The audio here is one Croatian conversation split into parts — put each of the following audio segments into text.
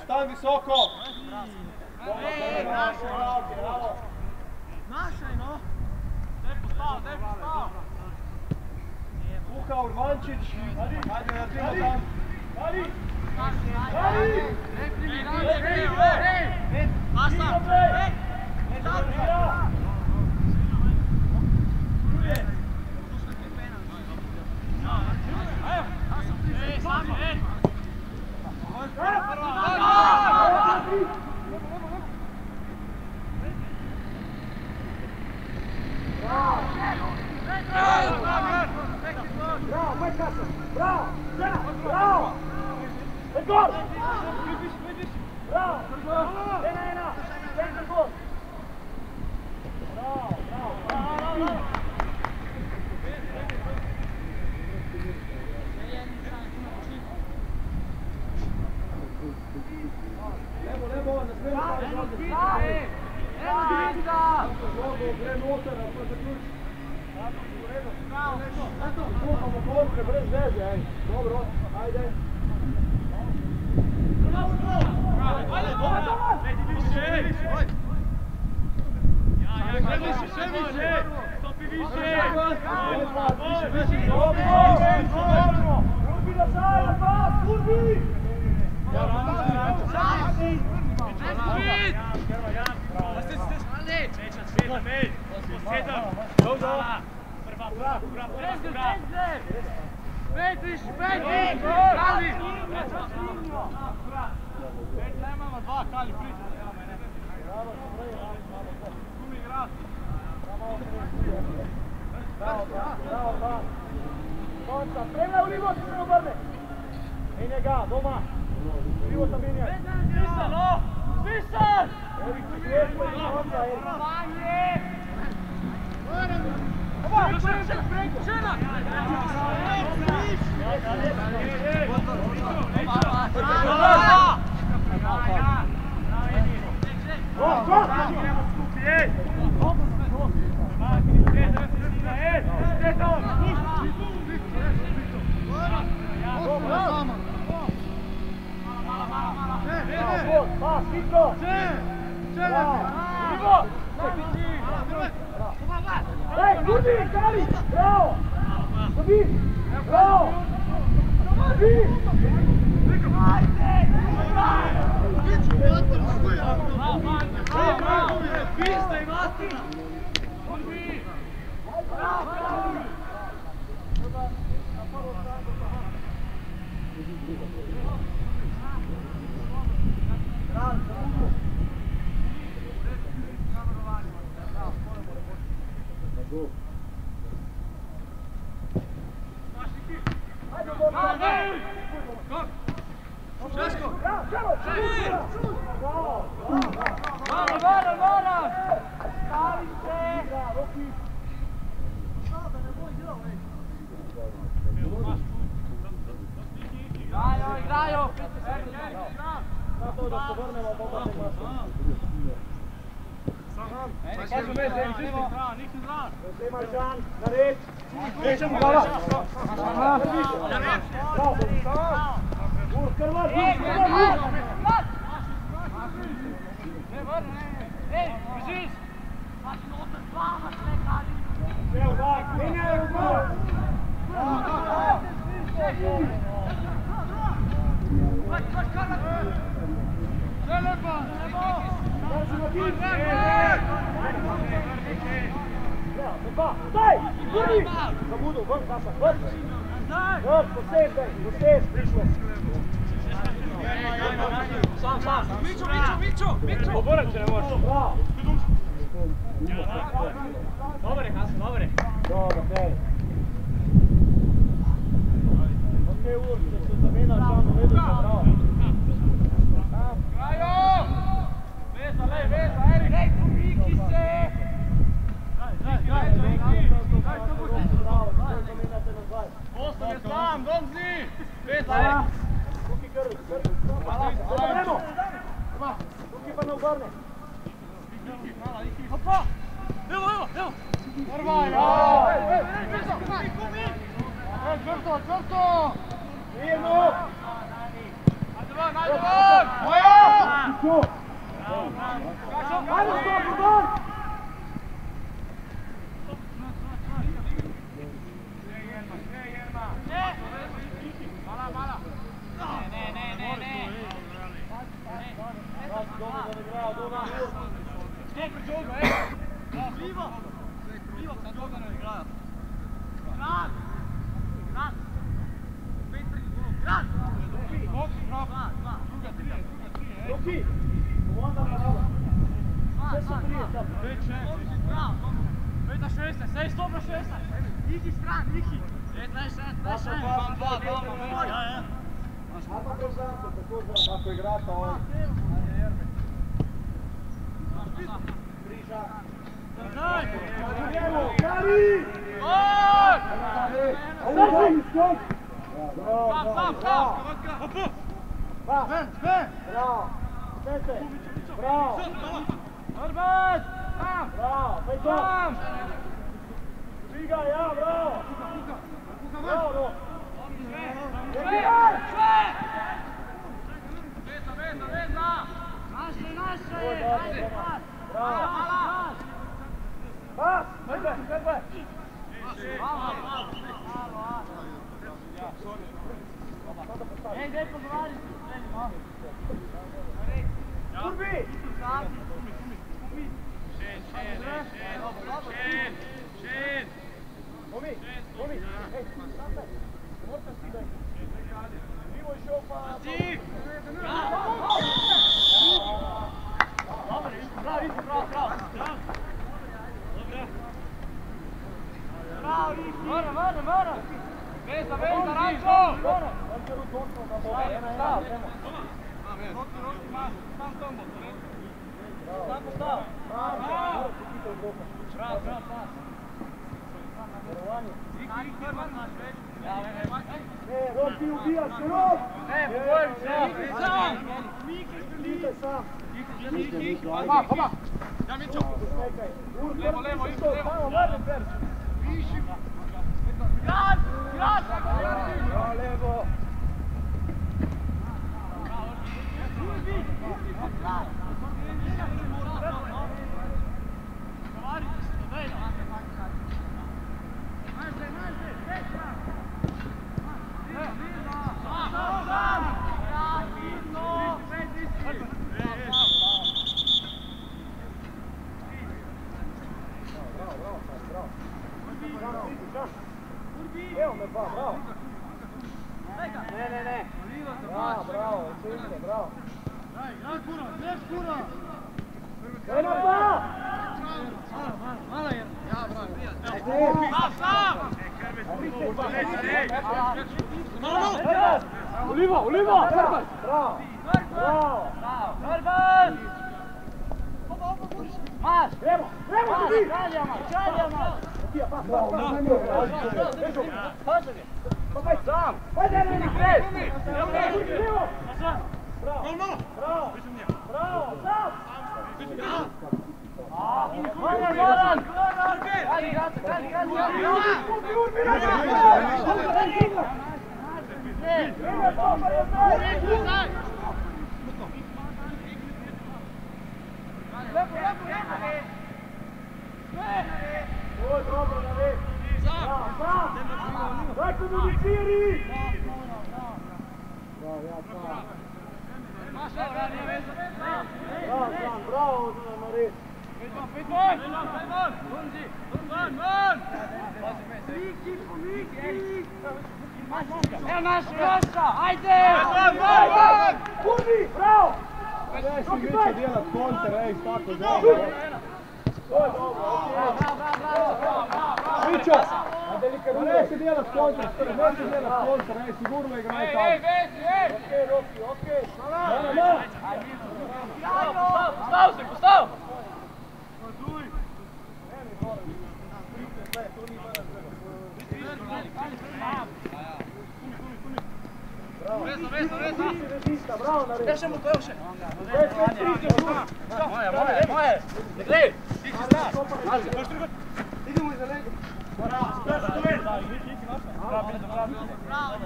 Stavi visoko! Našaj, no! Luka Urmančić! Ajde, naredimo tam! Dali! Dali! Pasa! Bravo! Ena! Centar gol! Bravo! Levo, ne smemo gre noter, pa zaključi. Kuhamo kontre, brez veze, ej. Dobro, ajde. Še više! Stopi više! Urbi da sada, pas, urbi! Petriš! Kali! Nemamo dva, Kali, priđe. Bravo. Konca, spremna u ligo, se obrne. Menja ga, doma. Ligo sam menja. Spisan! Erik, lijepo je konca, Erik. Pas, hitro! Daj, kurdi, Kali! Bravo! Dobi! Bravo! Dobi! Igrajo! Zato da se vrnemo od oba Uzema Žan, na red. Hvala. Krvar, Daj! Guri! Da budu, vrn Sasa, vrn! Vrn, posej, prišlo! Sam! Miću! Poborat se ne može! Bravo! Dobre, Hasan, dobre! Dobro, dej! Okej, Urbi, da se zamenja Žan, uvedu se, bravo! Grajo! Veza, Erik! Ej, pomiki se! Ostane sam, Domzi! Veza, Erik! Ruki krvi, Bremo! Ruki pa ne ubarne! Hopa! Evo! Normalno! Čvrsto! Mirno! Najde van! Moja! Ajde, stop, van! Mala! Ne! Stop, Džoga, Vivo, sad Džoga ne igraja. Gran! Gran! Ruki! Onda bravo! Sve su prije sad. Već na 16, stop na 16! Iki stran, Iki! 16! Ako igrata ovaj. Križa. Kari! Bravo! Bravo! Arbet! Bravo! Bravo! Žiga, ja, bravo! Bravo! Ej, daj pogovarjati s trenim, Kurbi! Šen! Momi! Ej, stane! Morate si da Nivo je šao pa... Ti! Bravo! Mora! Veza, Ranko! Rok, ti ubijaš se, Rok! Bojim se! Sam! Hopa! Ja Mićo! Levo, isto, levo! Grad! Levo! Evo me pa, bravo! Ne! Bravo, super, bravo! Eno pa! Mala jer! Ja, bravo! Ulivo! Bravo! Maš! Gremo! Čaljama! Sam! Bravo! Goran! Ovo je dobro, da ne! Sam! Dajte mu Viciri! Bravo, ja sam! Bravo, Maris! Evo naš Roša, ajde! Kurbi, bravo! Neći više djelat konter, ej, tako je dobro. To je dobro, Mićo, neći djelat konter, ej, sigurno igraj tako. Okej. Postav! Veza! Bravo, na redu! Još mu to još! Moje! Ne gledaj! Idemo iza lega!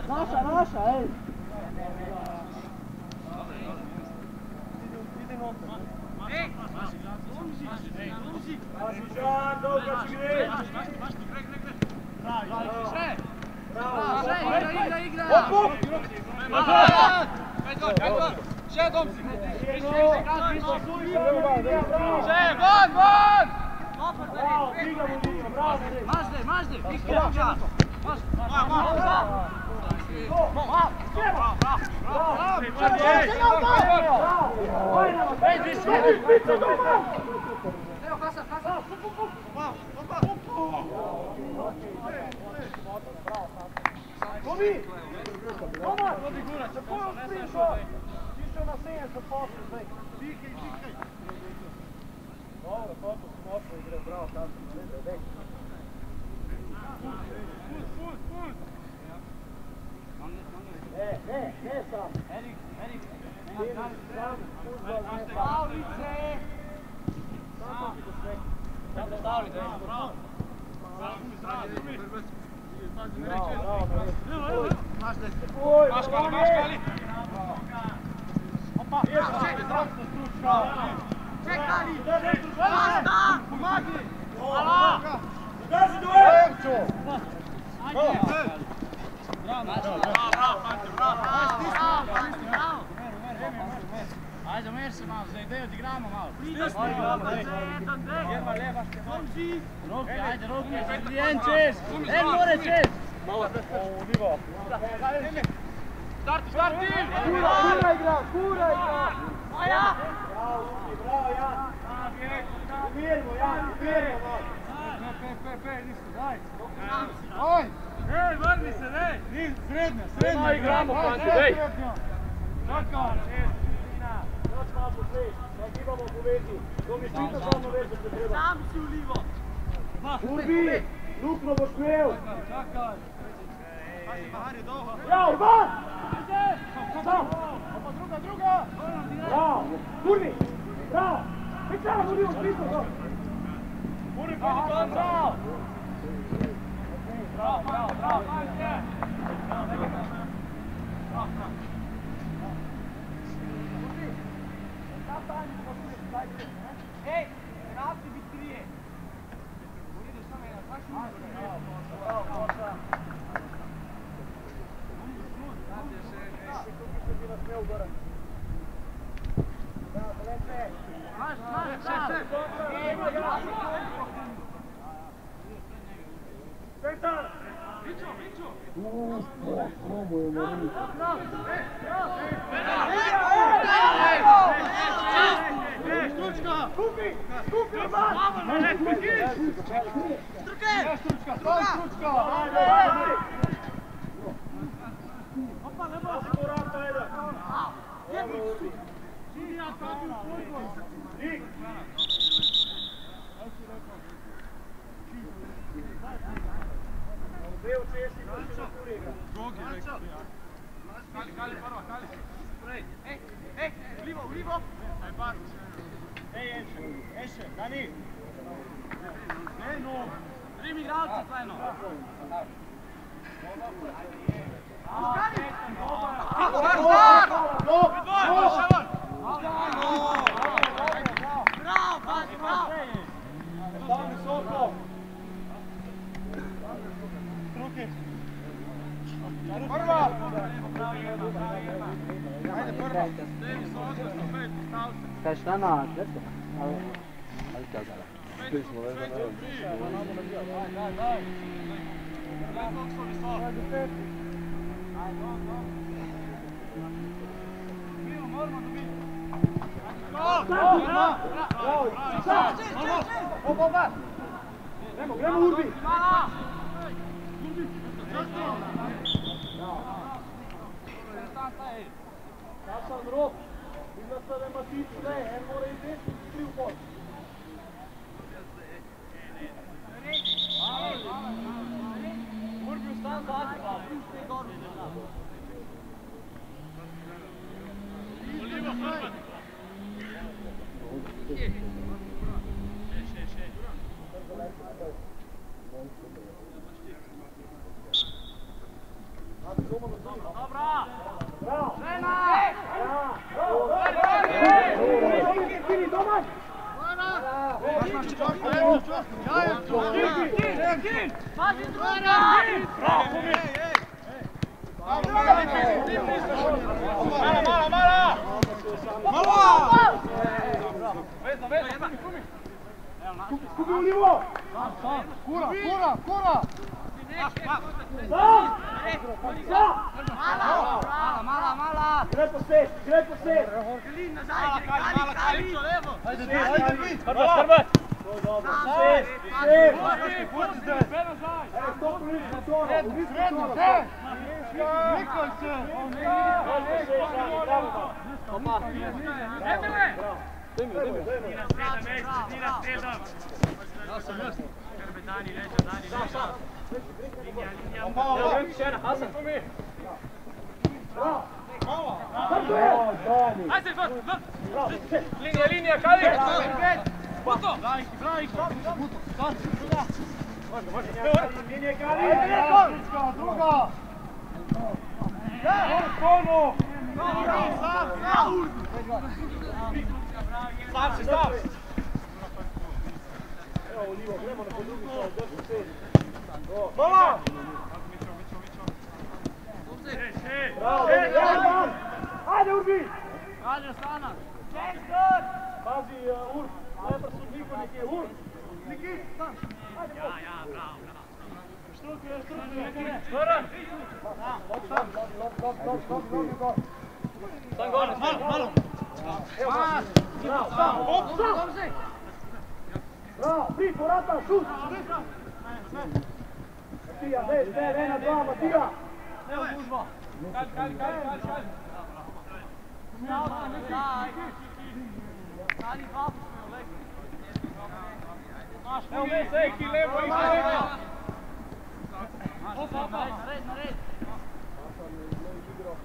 Naša, ej! Žan, dobro će gre! Igra! Še, Domci! Še, von! Bravo, stigamo Nino, bravo! Mažde! Evo, kasa! Tomi! Tomas! Za koju pričao? Išao na 70%, zdaj. Dihaj. Dobro, to su močno igre, bravo, tako. Ne sam. Erik. Sam, fuzbal, ne sam. Pavlice! Sam ti sve. Samo stavili, da je. Bravo, Maškali! Opa! Čekali! Basta! Pomagi! Hvala! Ugazi duel! Bravo! Ajde, umir se malo, za ideju odigramo malo. Ruki, ajde, Adrijančeš! Morečeš! Starti! Kura igra! Maja! Bravo, Jan! Umirimo, Jan, umirimo! Ej, vrni se, ej! Srednja! Igramo, Panče, dej! Čakaj! Još malo posveć, nagibamo po vezi. Domišljite samo vezu se treba. Sam si u livo! Urbi! Lukno boš smel! Čakaj! Ja, Urban! Sam! Druga! Bravo! Urbi! Bravo! Pričamo, budimo spisno, dobro! Urbi, bravo! Bravo! Ej, vrati bi trije! Centar! Skupi, Urban! Opa, ne može! Porata jedan! Dik! Gdje u Česi došli na kuriga? Kali, prva, Kali. Ej, u livo! Aj, Barić. Ej, Eše, Dani! Eno! 3 igralca, Kleno! Bravo! Tam visoko! Prva! Ajde, prva! Kaj šta na kresu? Ali kaj da? Svi smo vezani. Gremo Urbi! Sasan rok, izgleda da ima tiču, ne, en mora i desni, 3 u pod. Urbi u stan zađe, bravo! Dobra! Bravo! Žena! Kini, domać! Pazi druga! Skupi u livo! Kura! Mala! Gre po set! Kali! Ajde, Hrbat! Set! Stop u ličnu zonu! Nikol se! Linija, Kali! Puto! Druga! Stav se, stav! Mala! Ajde, Urbi! Ajde, Stana! Pazi, Urb, najprej sodniku nekje, Urb! Nikit, tam! Ja, bravo. Štrukuje! Zoran! Sam gore, malo! Bravo, pri, porata, šut! Matija, ne, na dva, Matija! Kali! Evo me, Seki, lepo i lepo! Opa! Nared!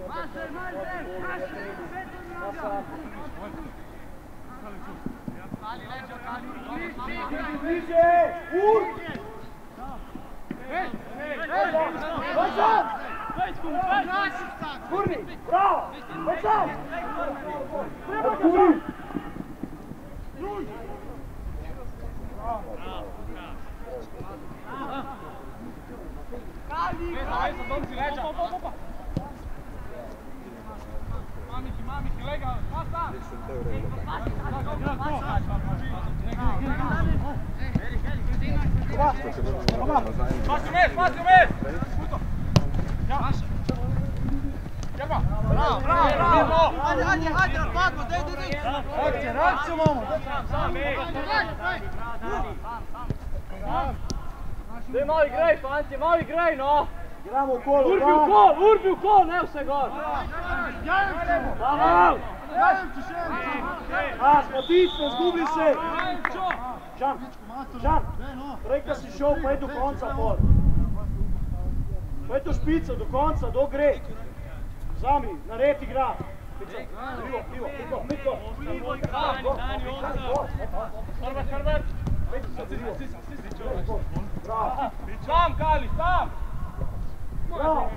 Mašer! Kali, leđo, Kali! Bliže! Urb! Gurni, bravo! Večan! Gurni! Mamiki, lega, pasa! Spasi mes! Bravo! Ajde, Pago, daj! Reakcija, mamo! Daj malo igraj, fanti, malo igraj, no! Igramo u kolo, Urbi u kol, ne vse gor! Bravo! Smo zgubili se! Žan, rekla si šel, pa je do konca pol. Pa je to špica, do konca, do gre. Zami, nared igra. Pivo. Hrvat! Sam, Kali, sam! Bravo!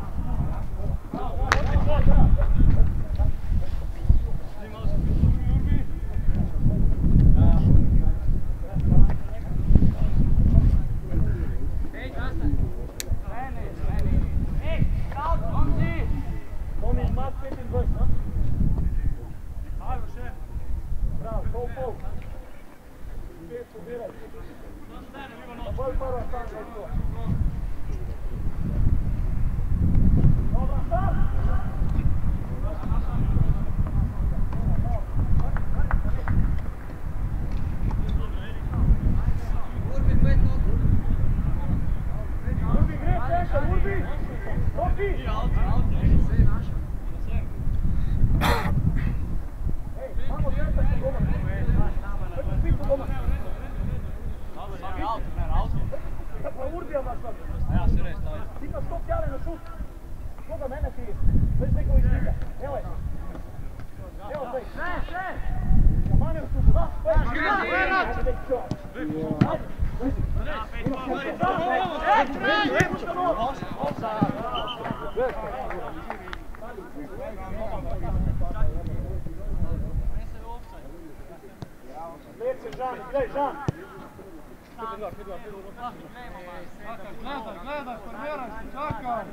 Žan! Gledaj, formiraj se, čakaj!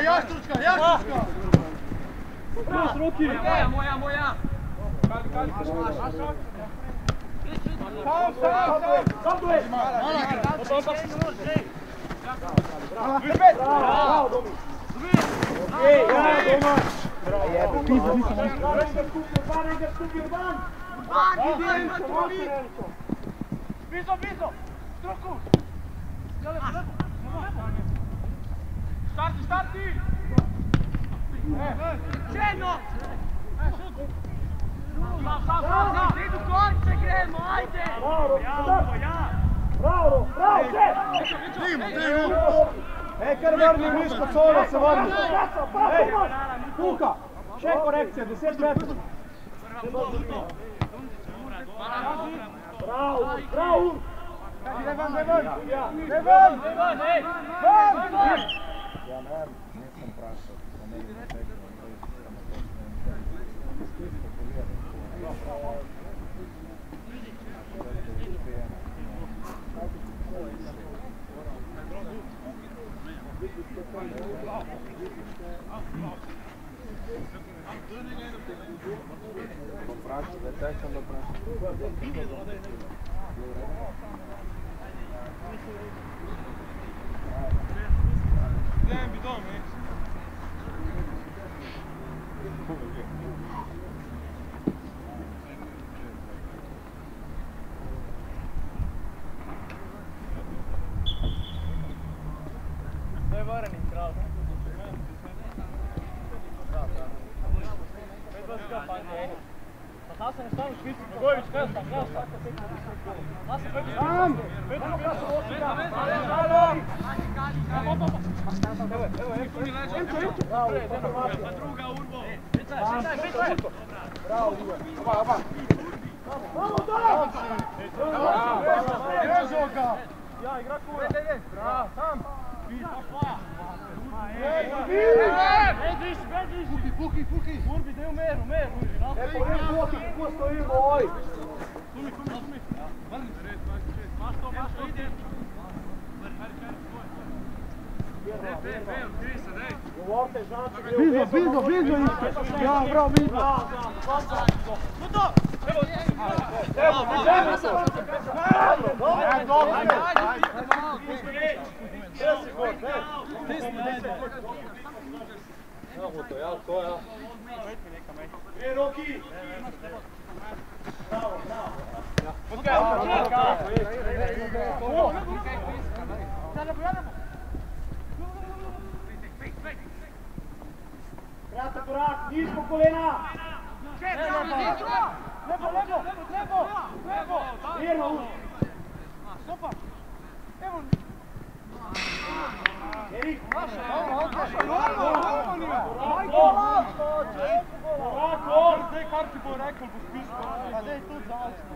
Ja, Stručka! Plus ruki! Moja! Sam tu je! Bravo, Domi! Okej, ja, Domač! Pizda, nisam Negdje skupio van! Bizo! Struku! Starti! Čeno! Idu konce gremo, ajde! Bravo, sve! Kar vrni u nisko colo, se vrni. Kuka, še korekcija, 10 metrov. Bravo! Ne ven! Ja ne vem, nisam prašao, to ne vidim tekst, Poprašao, da je tekst onda prašao. Gledam bidon, Sve varenim kralj. Hasan je stavio švicu. Bogović, krastan. Hasan, Petrić. Sam! Druga urbo. Bravo, Oba. Bravo, da! Ježo ga! Ja, igra kura. Bravo, sam! Puki. Urbi, daj u meru. Ko stojimo ovoj? Mašto ide. Govorite, znači, Blizu isto! Ja, bravo, blizu! Roki! Kratak korak, nisko kolena! Lepo! Mirno! Stopa! Evo! Erik! Zdaj kar ti bo rekel, bo spisko. A zdaj tudi zaočno.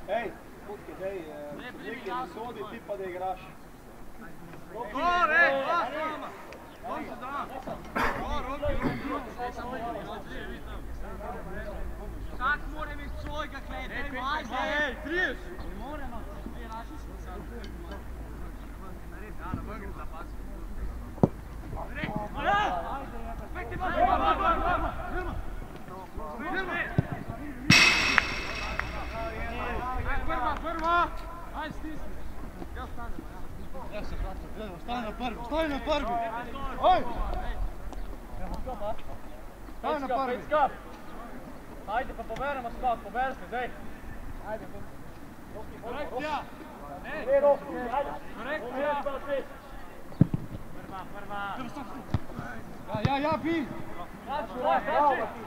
Ej, Kutki, daj, neki ne sodi, ti pa da igraš. Sad moram imati svojega kleda, ajde! 30! Ne moramo, ne raši se sad. Prva! Ajde stisni! Ja stanem, ja. Ja se vraćam, stani na prvi! Oj! Stani na prvi! Ajde pa poberemo skak, poberi se, dej! Ajde, korekcija! Korekcija! Prva! Ja, bi!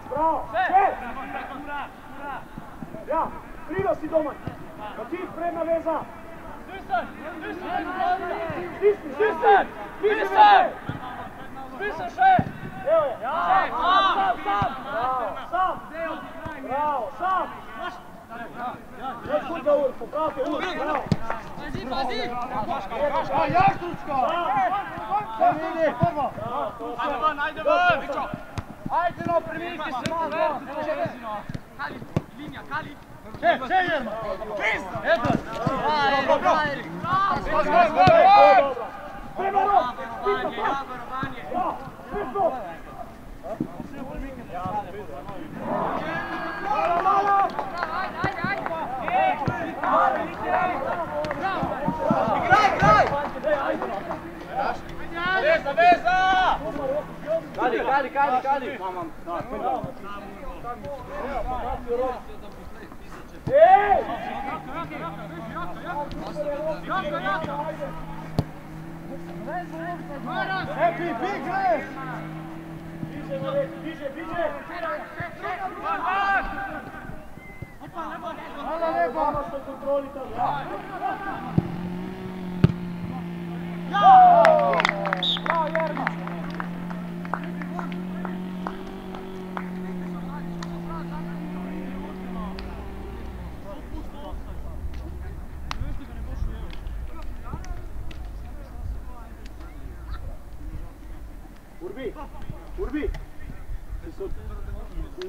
Bravo! Ura! Ja, krivo si domać! Znači, predna veza! Spisaj še! Evo je! Sam! Bravo, sam! Neškud ga Ur, popravite Ur, bravo! Pazi! Jastručka! Ajde ven! Ajde no, primiti se malo! Kali, linija, Kali! Še jedno! Edvard! Igraj! Kali! Happy, big race! Bliže! Hvala lepa! Što kontroli tam, ja! Bravo, Jerma! Urbi!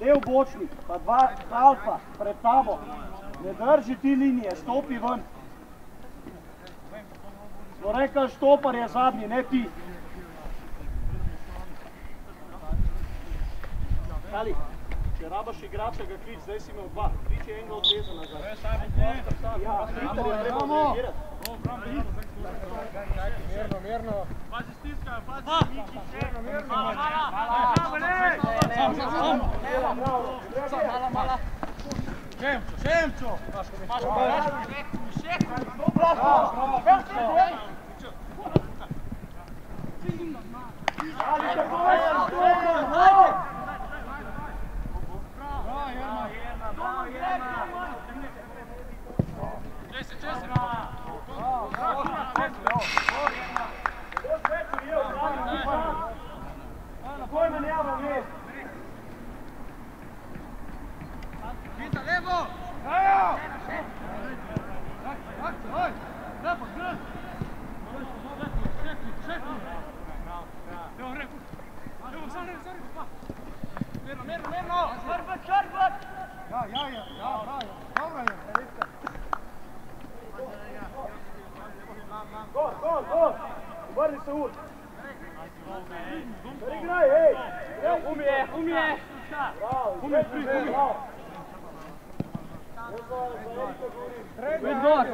Lev bočnik, pa dva alfa pred tabo. Ne drži ti linije, stopi ven. Smo rekli, štopar je zadnji, ne ti. Kali, če rabaš igrača ga krič, zdaj si imel dva. Krič je enega odreza nazaj. Ja, Fritter je treba reagirati. Mirno. Pazi stiskajo, pazi! Mirno. Mala. Šemčo! Gol! Vrni se ur! Igraj, hej! Umije! Bravo, bravo! Pet gor!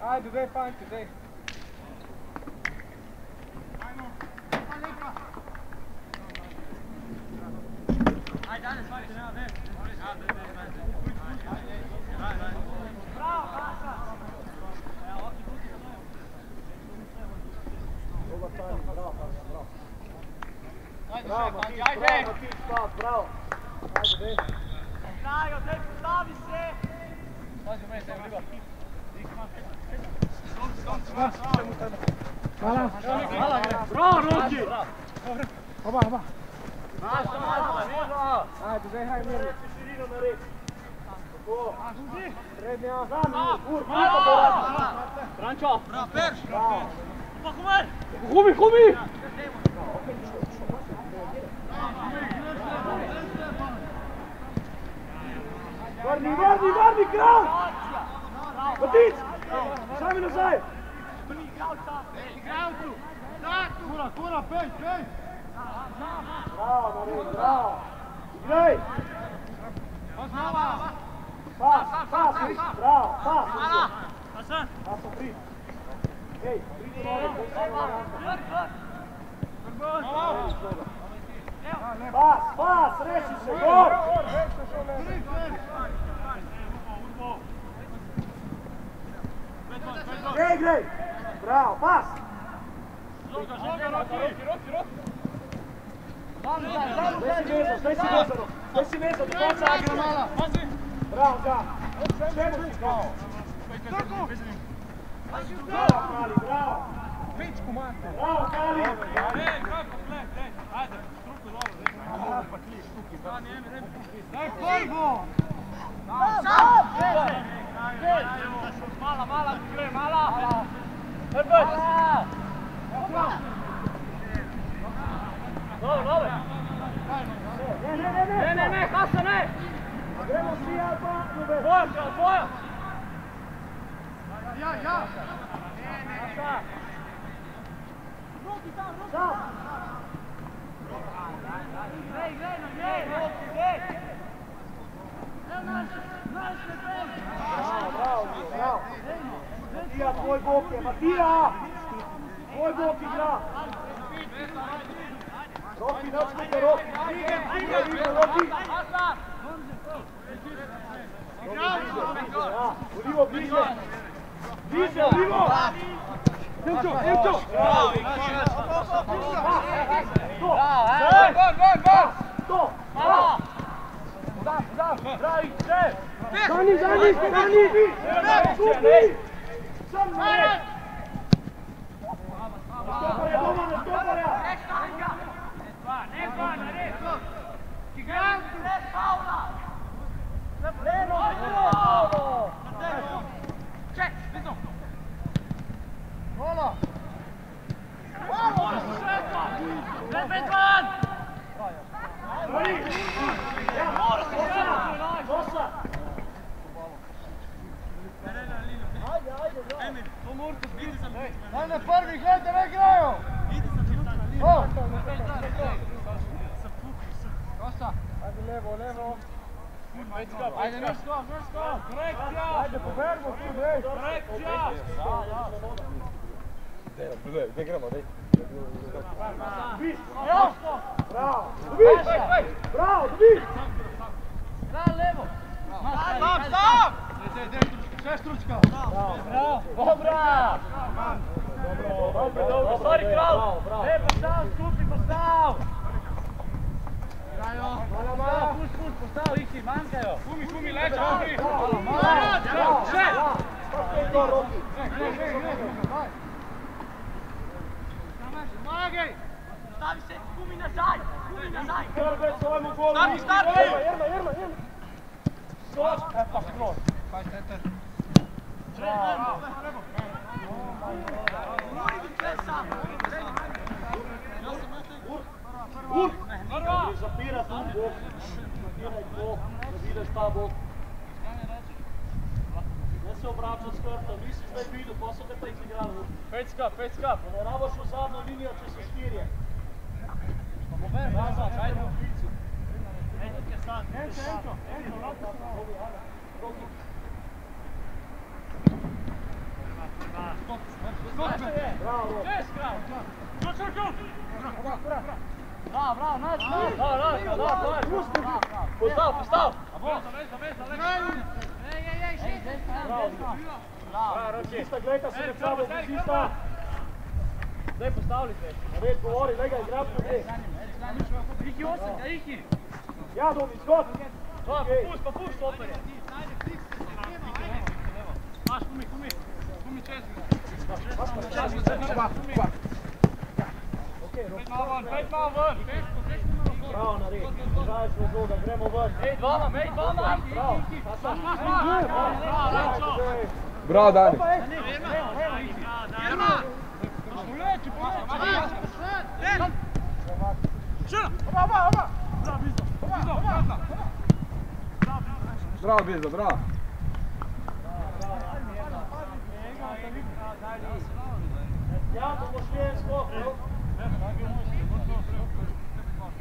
Ajde, daj panjke, daj. Bravo! Bravo, Roki! Oba. Ajde, daj, haj, mirno. Širino na red. Tako. Prednja. Brančo! Bravo, Perš! Pa Humi! Vrni, kralj! Matic! Sami nazaj! Kura, pej! Bravo, Marin, bravo! Igraj! Pas, bravo, pas! Paso, prid! Hej, pridi Pas, reši se, gor! Igraj! Bravo, pas! Zdaj si vezan, do konca igra. Bravo, da. Čemu si kao? Bravo, Kali, bravo. Bravo, Kali. Ej, kako, ajde. Daj prvo! Mala, gre, mala! Herbert! Dobro! Ne, Hasa, ne! Gremo svi, Alba, Ljube! Tvoja! Ja! Hasa! Ruki tam! Grej! Bravo! Matija, tvoj bok je! Matija! Tvoj bok igra! Roki, načkajte, Roki! Roki! Olivo, bliže! Olivo! Emčo! To! Pravi, če! Zani! Skupi! Sam ne! Nastoparja, doma, nastoparja! Ne, Giganti! Ne, Paula! Leno! Ček, vidno! Hvala! Lepetan! Dosa! Daj na prvi, gledajte, ne igrajo! Kosta! Ajde levo! Ajde, ne skop! Korekcija! Ajde, poverimo tu, dej! Korekcija! Dej gremo, dej. Bravo! Dobiš! Daj levo! Stop! Sve stručka! Dobra! Dobro, stvari kralj! Postav, skupi, postav! Mala, puš, postav, Iki, manjkajo! Kumi, leče, kumi! Še! Pomagaj! Stavi se, kumi nazaj! Krbe svojemu golu! Stari! Jerma! Skoč! Pa skroz! Zapira tu bok, zapiraj bok, da vidiš ta bok. Ne se obrača s krtom, nisi zdaj videl, pa so te pa izigrali. Pecka. Ne rabaš v zadnjo linijo, če so štirje. Nazad, ajde v picu. Enko. Bravo. Bravo, Postav. Ročista, gledajte se med sabo, ročista. Zdaj postavljite. Red govori, lega igra proti. Iki 8, Iki! Ja, Domi, zgod. Pa puš, super je! Maš, kumi čez ga! Pet malo ven! Bravo, nared. Držaješ razloga, gremo ven. Ej, dvama! Bravo. Bravo, Dani. Bravo, Bizdo, bravo. Ja, to boš vjen skok.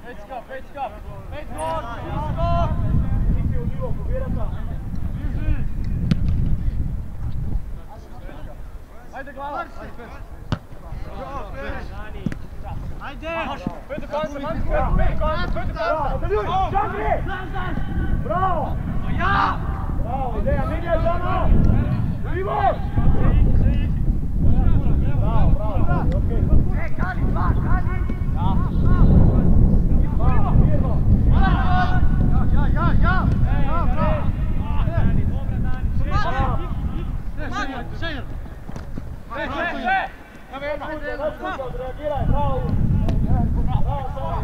Pecka! Pet gol! Niti u nivo, pobirata. Ajde, glava! Ajde! Pet do konca, Bravo! Ja! Bravo, ideja, minja žana! Ivo! Bravo, okej. Kali! Ja! Odreagiraj, bravo! Bravo, Sava!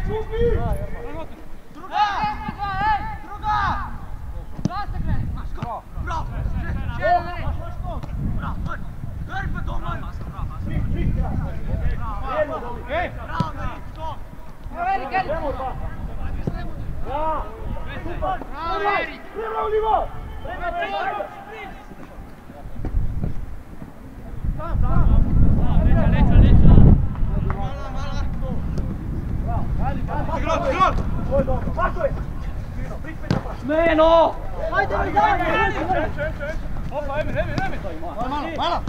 Skupi! Idemo dva. Ja. Super. Prema u nivo. Prema ajde. Smeno! Ajde, ajde! Hoppa, Emir! Malo!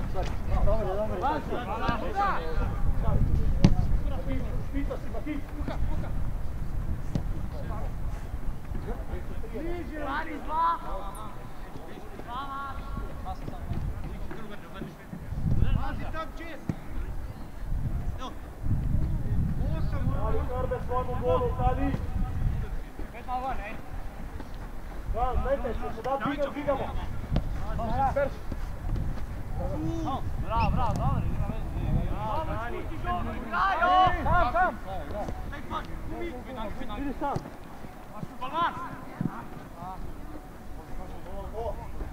Špica si, pa ti! Ali Karbe svojmu golu, Tali! Da, dajte se, da digamo! Bravo, dobro, ima veze. Sam! Idi sam! Balvan!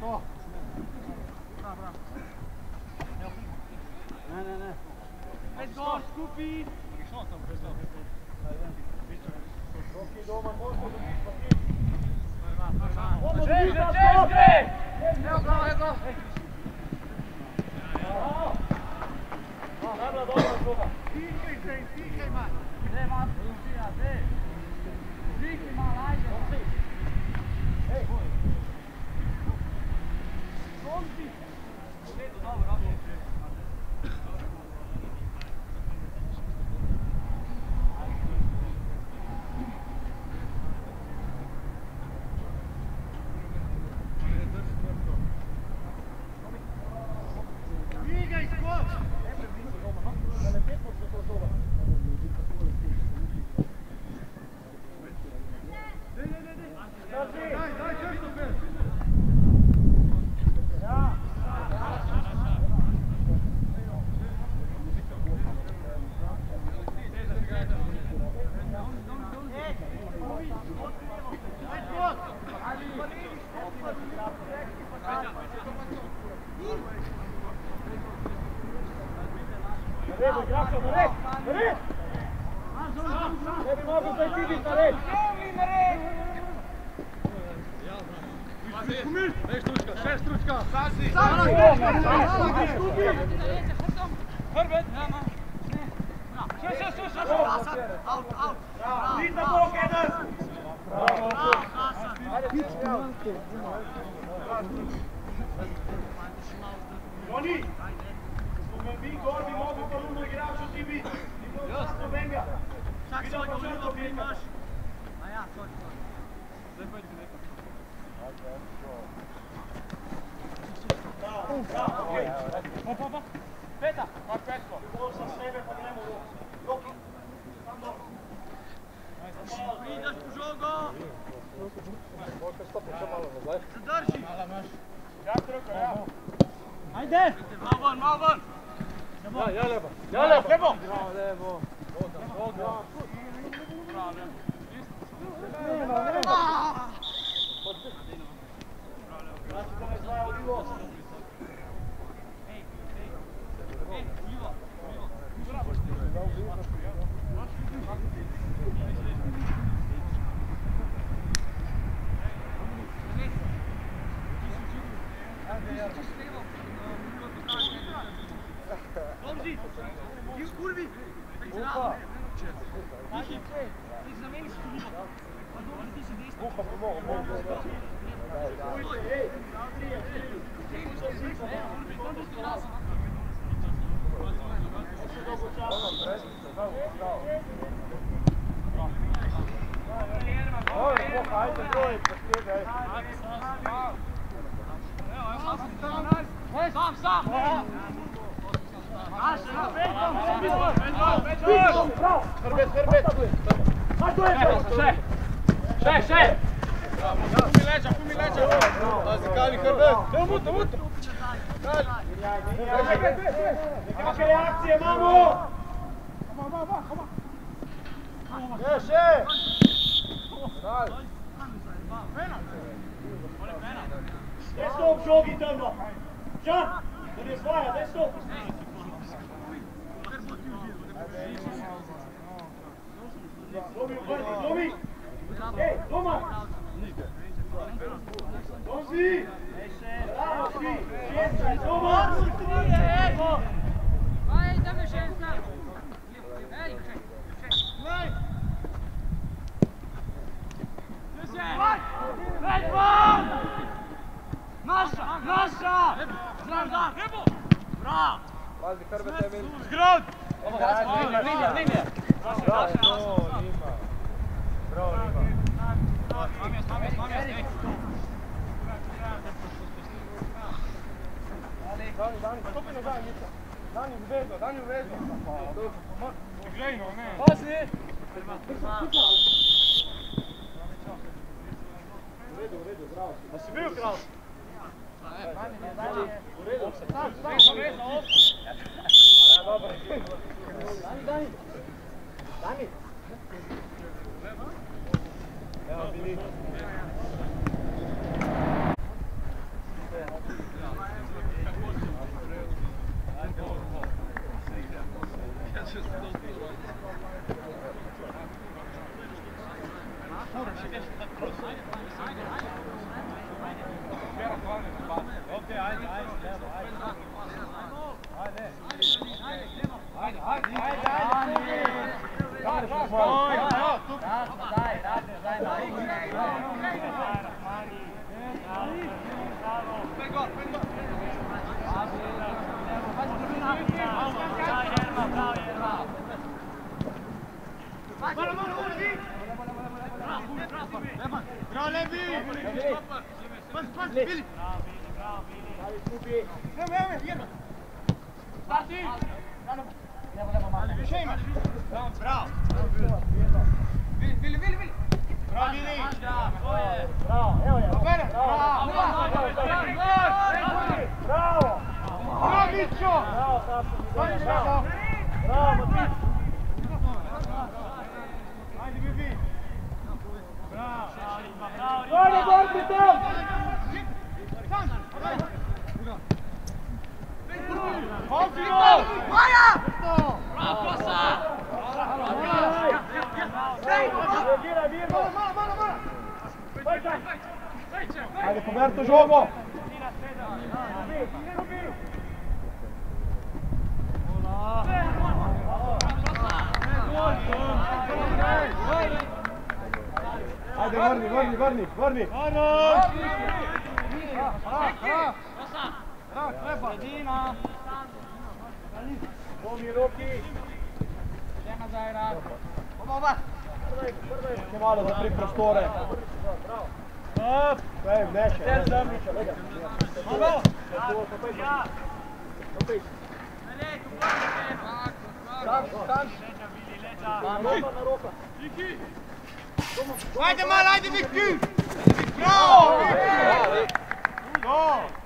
To! Ne. Let's go, skupi! Roki doma, možda dobiš pa ti! Evo glava, evo! Dobra, zvoga! Tihaj, man! Gdje, man? Gdje? Tihaj, man, ajde! Ej! Kompi! Dobro. Ne bi mogu da ti biti na red! Šest ručka! Hrbet! Out! Lita bok, jedan! Joni! Vi gol bi mogu prvo igraču ti biti. Slovenija. Vidimo početno filmaš. A ja, sorry. Da, okej. Hop. Peta. Petko. Gol sa sebe pa gremo u Roki. Tam dobro. Ideš po žogo. Zadrži. Ajde. Malo von. Ja, levo. Znači da me zna Olivo. Komzi! Ti kurvi! Upa! Ti zameniš kurvo. Pa dobro, ti si desno. Upa pomogu. Ej! Ajde, broj, poskjedaj. Sam! Hrbet! Še! Fumi leđa! Pazi, Kali, hrbet! Evo, Kali! Kakve reakcije, mamo! Še! Desno ob žogi trno! Žan! Da ne zvaja, desno! Domi! Ej, doma! Domi! Bravo, svi! Šestaj, doma! Aj, ideme šesta! Ej, Lej! Naša! Naša! Zdrav! Bravo! Pazi, Herbert, Emil. Zgrad! Linija! Bravo, Lima! Bravo, Lima! Dani, stopi na zajednica! Dani u vezu! Grejno, ne? Pazi! U redu, bravo. Da si bio kral? U redu. Dani! Evo, vidi. Okej, ajde. Bravo, Levi! Pas, Vili! Jedno! Stati! Više imaš! Bravo! Vili! Bravo, Vili! Bravo, evo je! Bravo! Bravo! Bravo, Mićo! Bravo, bravo, Matić! Ajde, Bibi! Bravo! Bravo, borite tam! Maja! Bravo, Kosa! Reagira, Virgo! Ajde, Roberto, jogo! Ajde, vrni! Bravo, treba! Jedina! Domi, Roki! Idemo za Irak! Še malo zapri prostore. Ej, neše. Malo! Ajde malo, ajde Viki! Bravo! Bravo!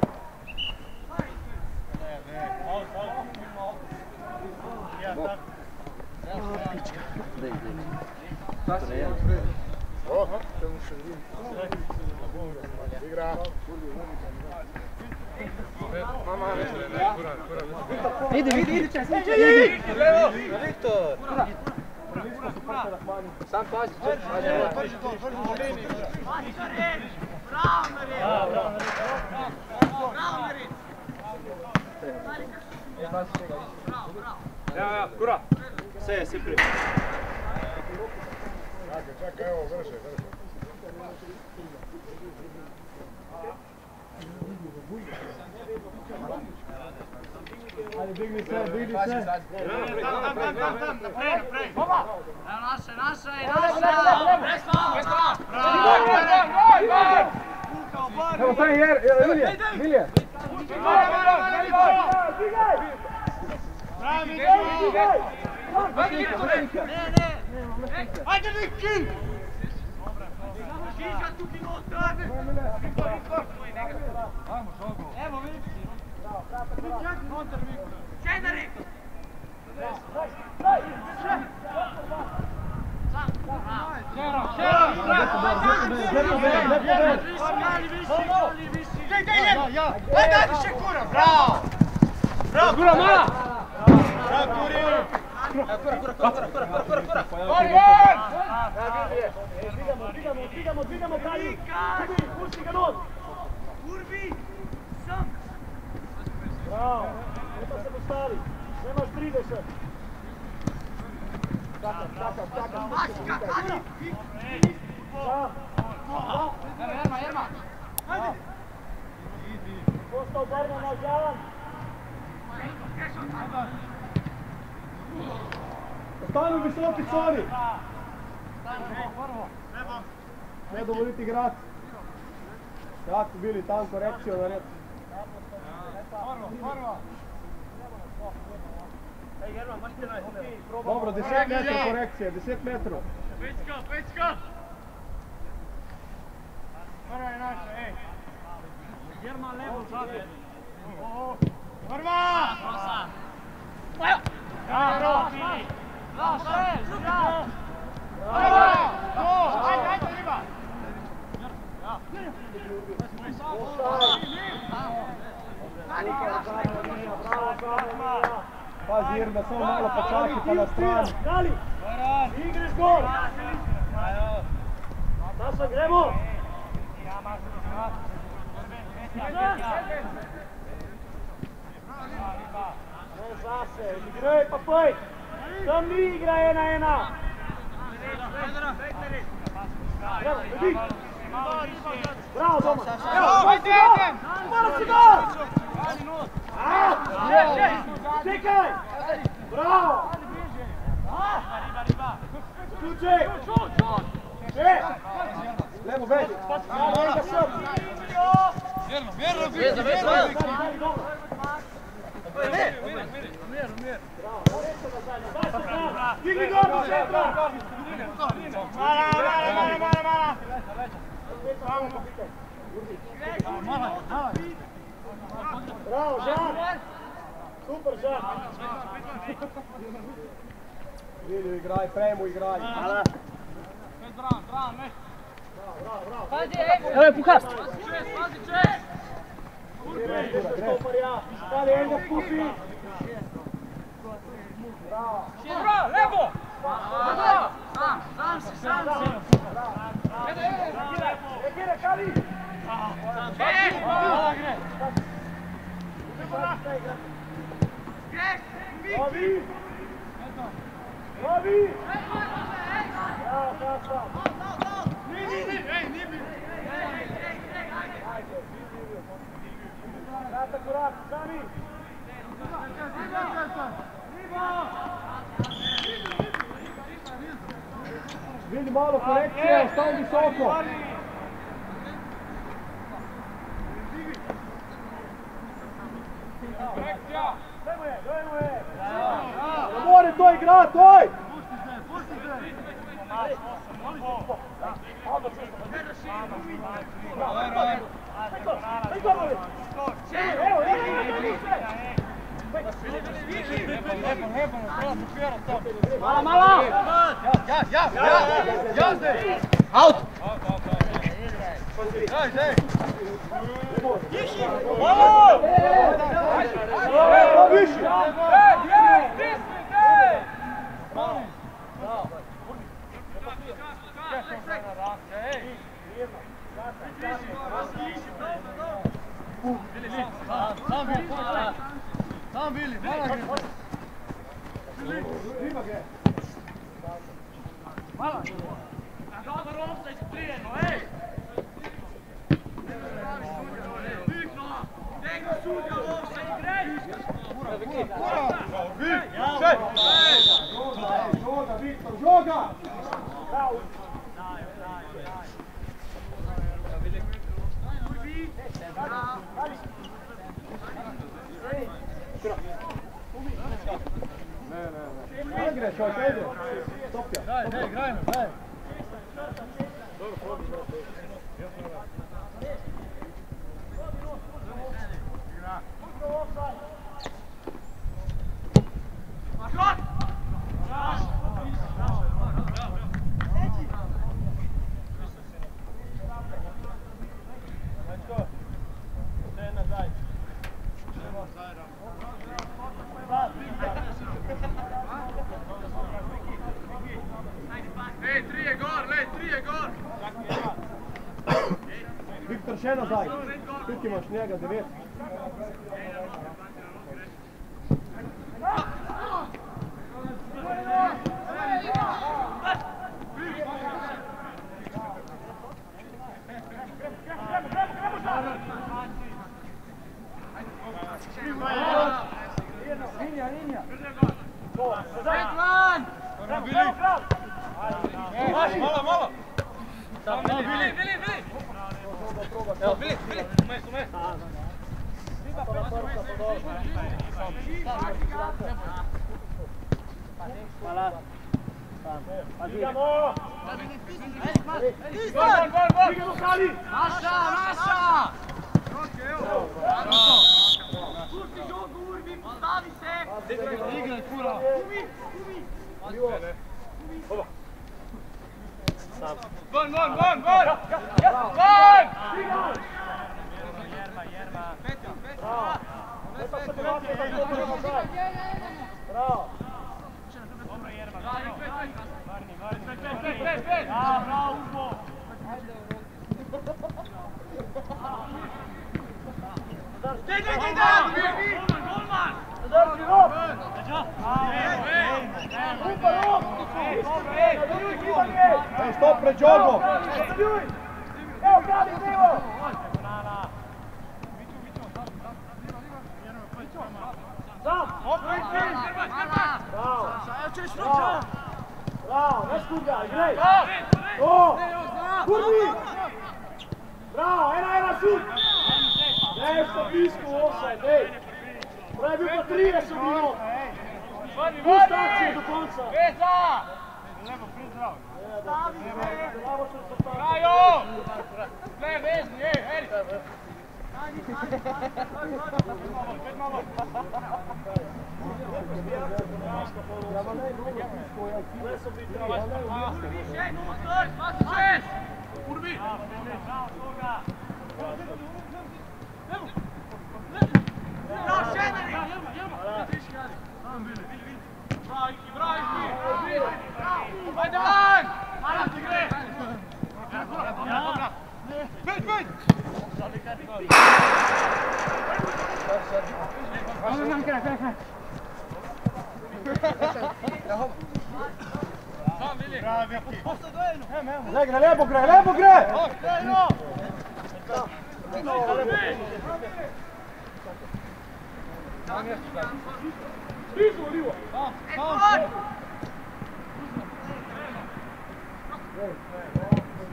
Idi! Viktor! Sam pazi, Ja, Kura! Sve prvi. Čekaj, evo, vrše. Ajde, digni se. Naprej! Naša! Evo, stani, Emilije! Ajde Viki! Evo Viki! Čenari! Bravo! Bravo, Kura, mala! Bravo, Kuri! Dvigamo Kali! Pusti ga nos! Urbi! Sam! Bravo! Nema se postavi! Nemaš 30! Čakam! Vaška, Kali! Jerma! Hajde! Postao Barna na Žavan! Ostanu visoki coni! Ne dovoliti igrati. Kako bili tam korekciju na red. Dobro, 10 metrov korekcije, 10 metrov. Pečka! Prva je naša, ej! Jerma levo zadnje. Prva! Bravo! Ajde, riba! Pazi Jerma, samo malo počaki pa na stranu. Dali! Igreš gol! Naša, gremo! Ne zase, igraj pa poj! Tam ni igra 1-1! Evo, vidi! Bravo doma! Evo, mora si gol! Čekaj! Bravo! Tuđe! Levo, vedi! Vjerno! Digli gol, centra! Mala! Bravo, Žan! Super, Žan! Vidi, igraj, premu igraj. Bran, ne! Evo je puha! Stali, Enga skupi! Bravo! Levo! Sam si! Regira, Kali! Robi! Vrata korak, sami! Vidi malo korekcije, ostavi visoko! Dojmo je! Ne more to igrat, oj! Mala! Out! Sam bili, mala gre. Mala! Dobar offside sprijeno, ej! Nego sudja offside, igraj! Joga, Viktor, joga! Bravo! Ne greš, ajde! Stopja! Daj, grajmo, daj! Viktor, še nazaj. Tukaj imaš njega, 9. Linija. Malo. Vili. Evo, Vili. Sume. Hvala. Gol! Naša! Pusti žogu, Urbi, postavi se! Igraj, fura! Gol! Bravo! Bravo, Urbo! Zadrži rok! Stop pred žogom! Evo, gradi krivo! Sam! Bravo, ne skuga, igraj! Kurvi! Bravo, ena, šut! Nešto blisko u offside, ej! Pravi bil pa 30 minut! Pusti akcije do konca! Veza! Brajo! Ne, vezni, Erik! Urbi! Ajde van! Lepo gre!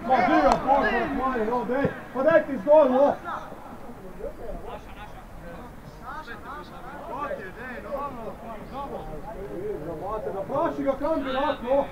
Ma živa, pa daj ti zgolj, no! Napraši ga kam bi rad, no!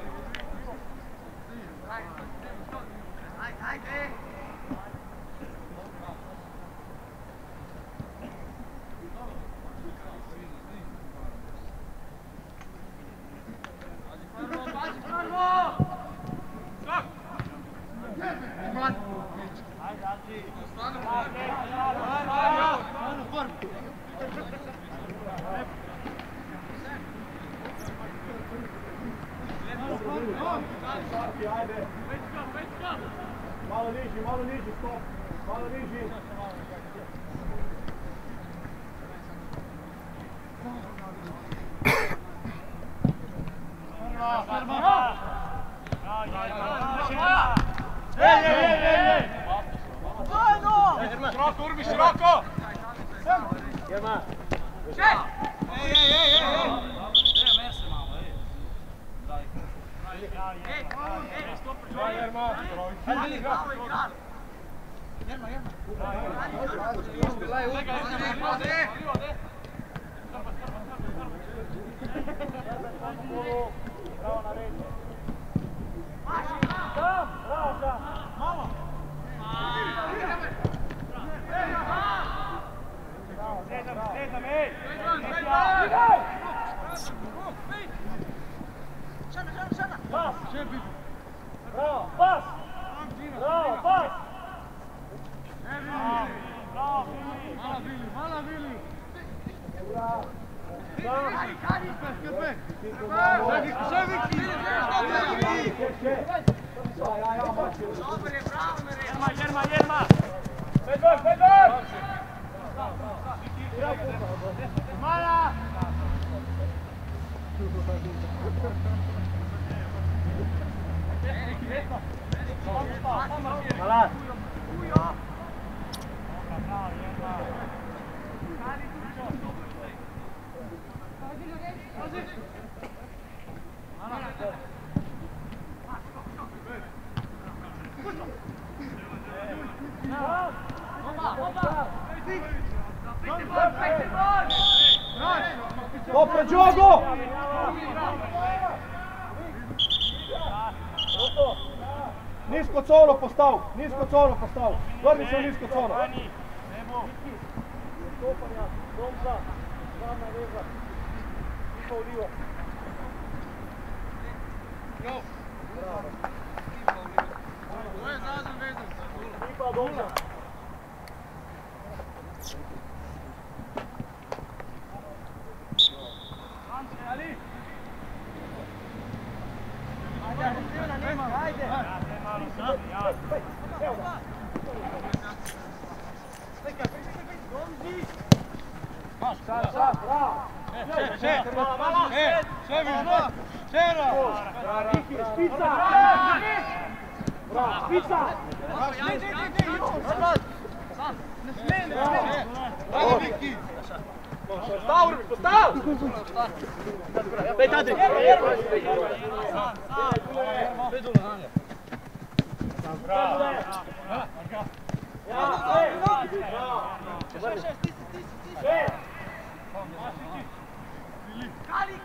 Malo niži, stop! Malo niži! Široko, Urbi, široko! Jerma! Bravo, pas! Bravo, pas! Mala Vili! Jerma! Sopra gioco! Nizko cono postav, nizko cono postav. Vrni se u nizko cono. Stopanja, Domza, zadnja veza. Ipa u livo. Ovo je zazor vezan. Ipa Domza.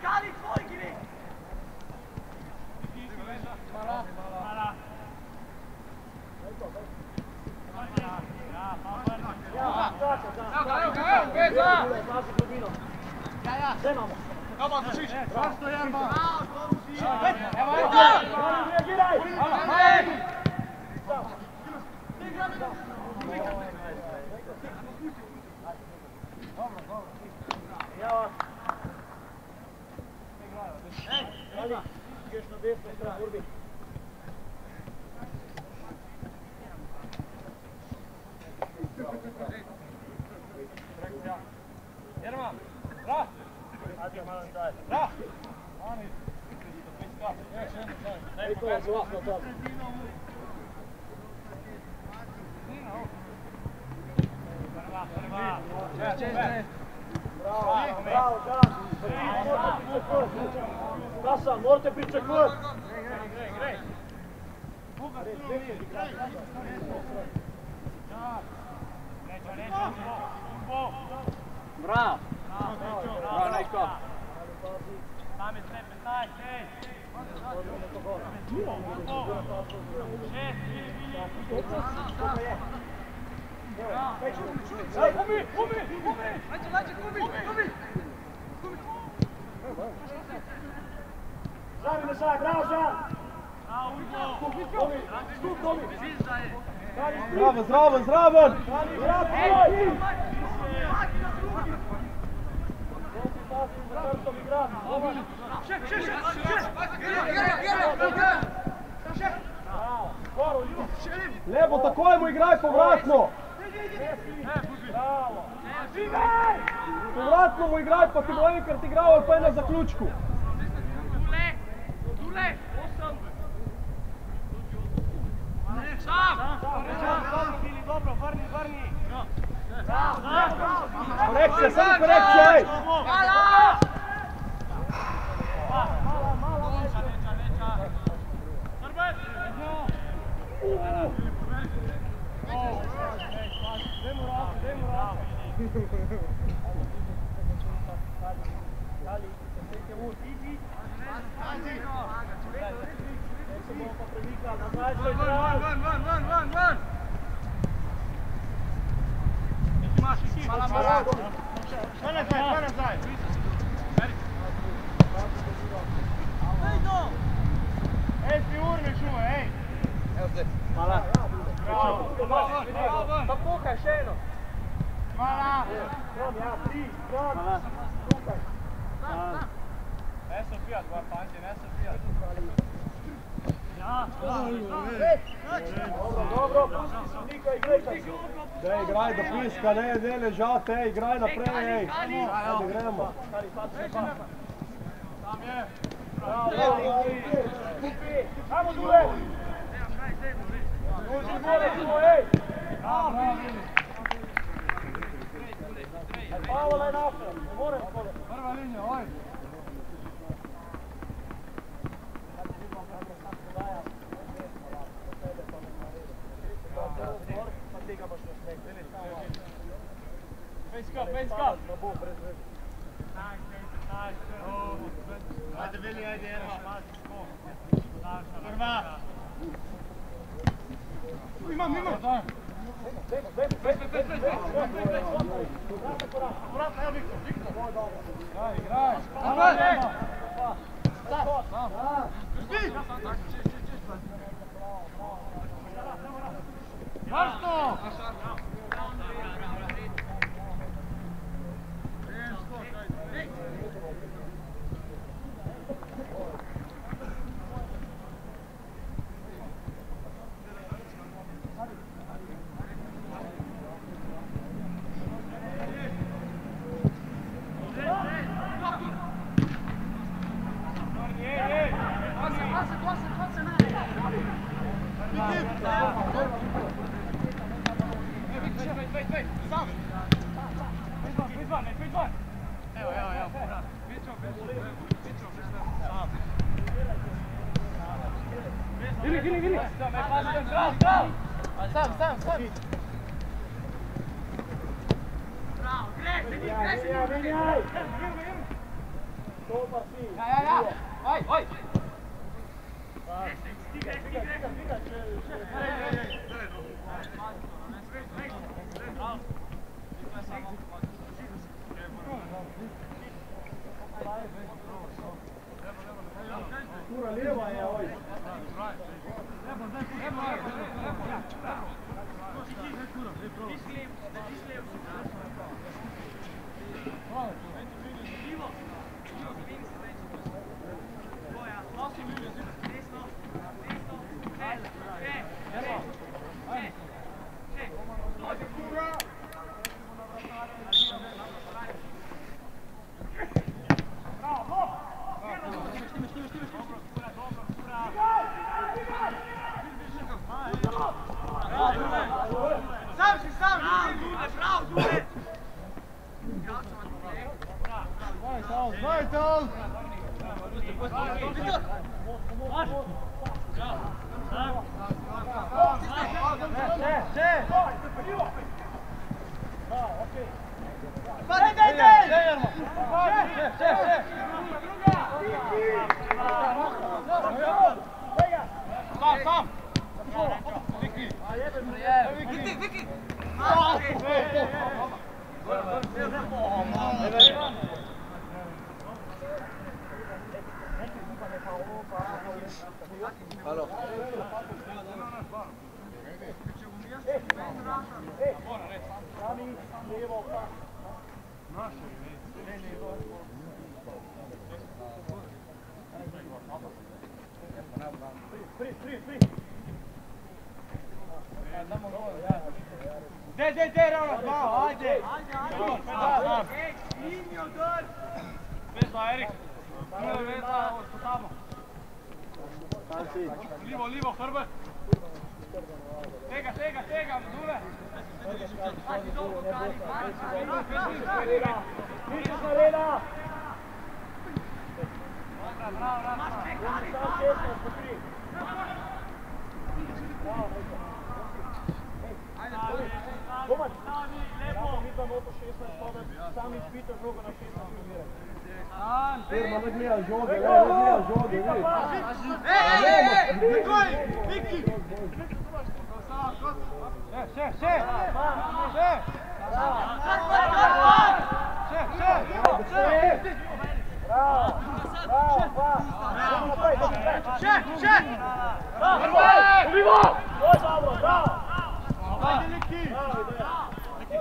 Kali, tvoj gre! Hasan, morate pričekvati. Bravo. Bravo, Nejko. Tam je sve 15, ej. Žan, Mešaj, bravo, Žan! Zdravo, zdravo, zdravo! Lepo, takoj mu igraj povratno! Povratno mu igraj, pa ti bo enkrat igral ali pa je na zaključku. Dobro, vrni. Korekcija, samo korekcija, ej! Mala! Dobro, pusti sodnika, igraj kaj. Dej, igraj do piska, ne ležati, igraj naprej, ej. Ajde, gremo. Tam je. Bravo, ajmo dule. Uži gore, ej. Pavo, laj napred, ne morem skoro. Prva linija, oj. Penska! Ajde, Vili, ajde, jedan. Prva. Imam. Igraj. Marsto! Vili! Sam! Bravo, Greg, Menjaj! Dobar si! Ja! Oj! Kura lijeva je, oj! Halo. Sami, lijevo, pa. Pri. Dej, ravno, dva, ajde. Linio dol! Vesla, Erik. Vesla, tamo. Livo, Hrbet. Tega, Dule. Ajde, dobro, Kari, Vidiš na reda! Tomač, mi dva noto 16, sami izpitaš žogo na 16 Firma, ne gledaj žoge, vidi. Viki!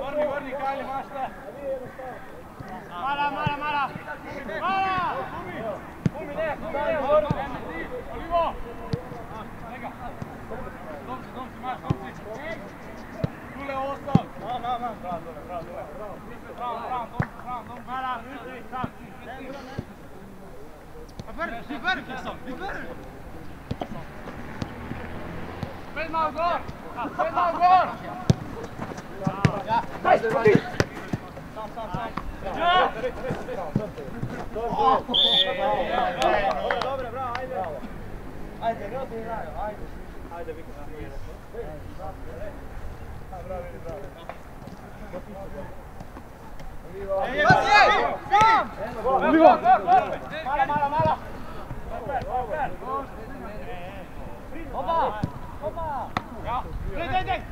Vrni, Kali, mašta. Mala. Umi, ne, Olivo. Dobre, bravo, ajde. Ajde, ne odigraju, ajde. Ajde, Vika. Bravo, bravo. Mala. Opa! Dej!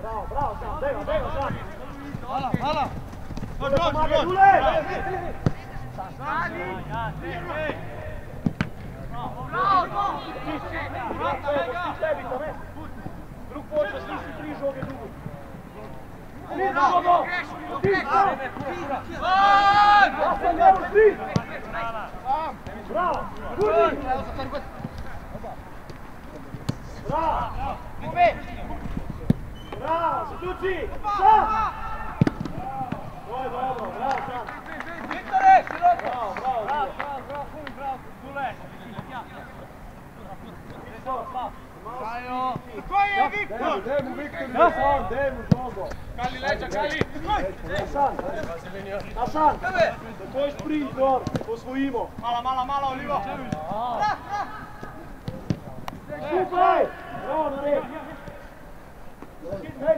Bravo, Sam, dej ga, Sam. Mala! Pomagaj, Dule! Drug počne, stisni 3 žoge dugo. Bravo! Gurni! Bravo! Zaključi! Sam! To je dobro, bravo Sam! Viktore, široko! Bravo! Dule! Koji je Viktor? Daj mu Viktor, daj mu žogo! Kali leđa, Kali! Hasan! Da tvoj sprint dor, osvojimo! Mala, Olivo! Skupaj! Bravo na red! Hej,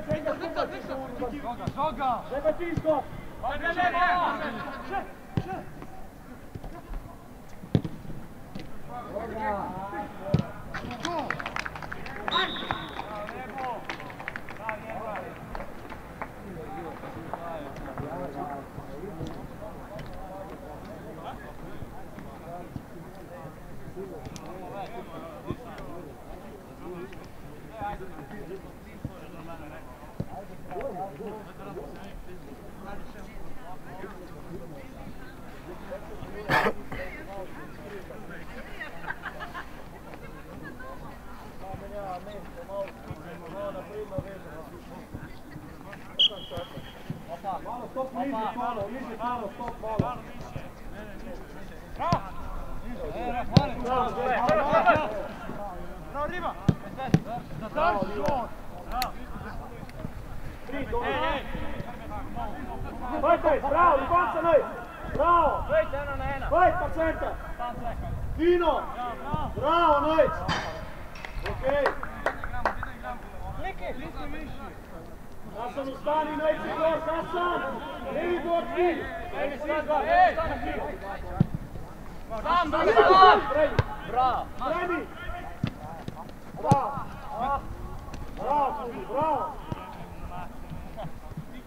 Žoga! Treba tisko! Bravo, do konca naj! Bravo! Vai pa centar! Dino! Bravo, Nojc! Okej! Hasan ustani, Nojc i gor, Hasan! Levi gor ti! Sam! Bravo! Spremi! Bravo! Bravo, Fuzi, bravo!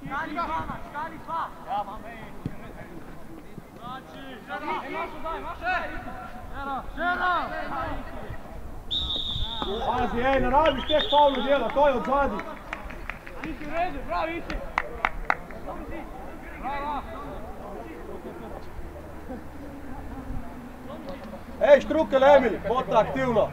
Skali dva! Pazi, ej, ne rabiš tek faulu djela, to je od zadi. Iti u redu, bravo, iti! Ej, Štrukel, Emil, bota aktivno.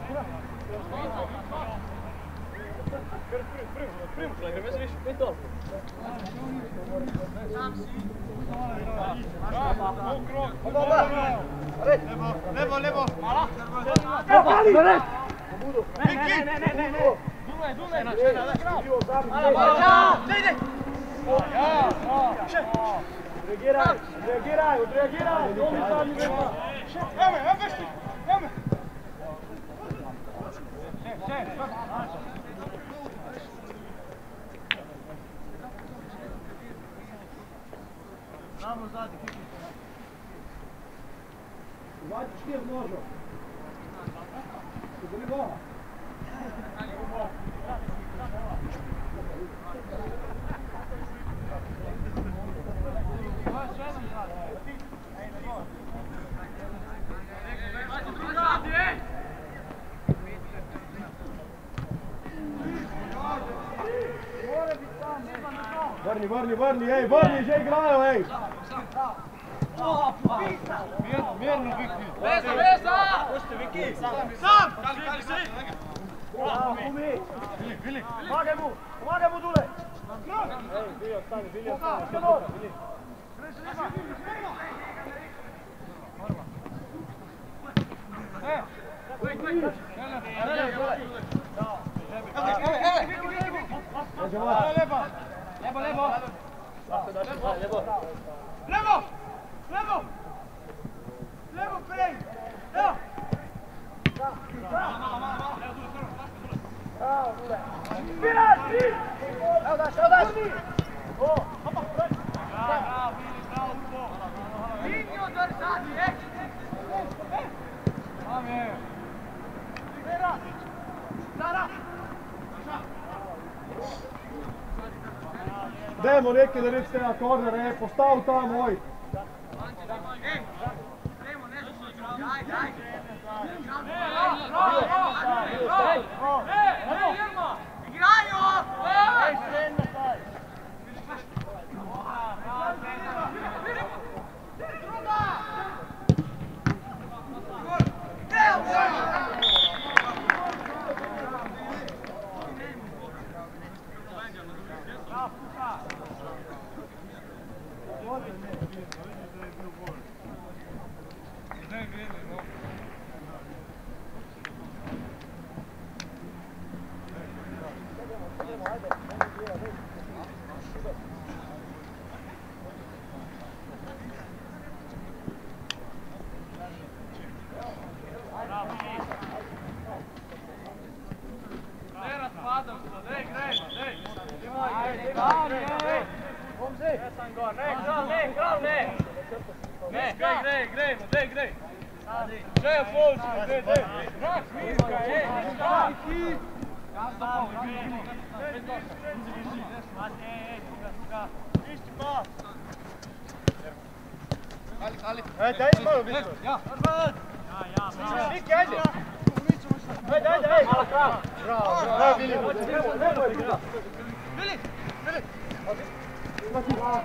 Levo! Mala! Reagiraj, odreagiraj! Evo! Samo zadi, kiki. Uvađiš ti z nožom. Boli gola. Vrni, ej, vrni, že igrajo, ej! Mirno, Viki! Veza! Pušti, Viki! Sam! Kali se! Bravo, Kumi! Vili! Pomagaj mu, Dule! Ej, Bili ostani, Levo, prej! Evo! Spiraš, ti! Evo daš! Bravo, bravo! Linjo držati, Dajmo nekaj narediti tega kornera, postav tam moj. Daj malo više. Ja. Niki, ajde. Ajde. Malo krava. Bravo, Vili. Vili. Bravo.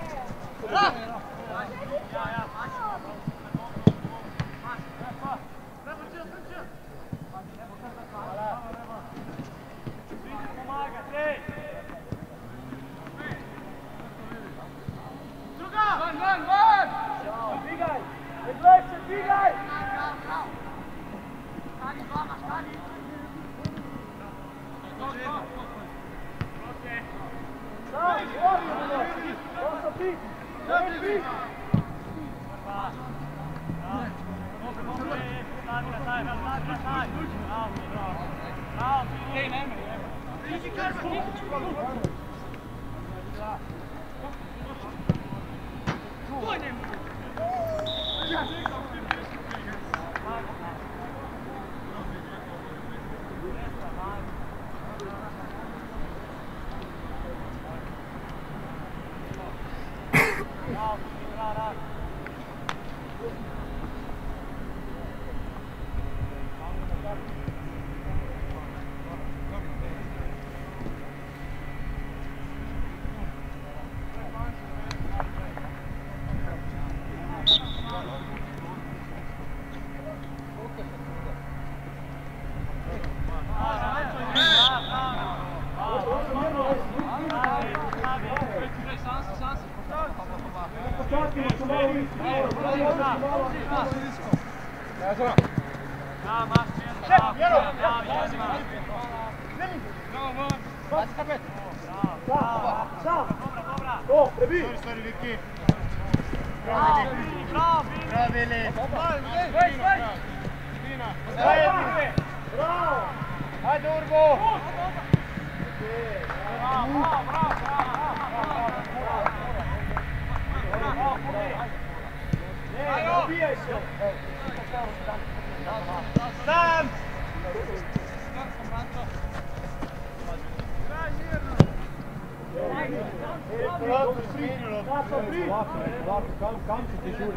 Kam se ti žuri,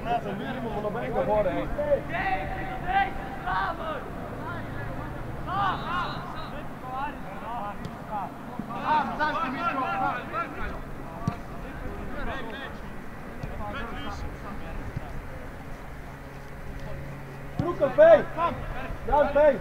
ne znam, mi imamo nobenega gore. Luka, pej! Jan, pej!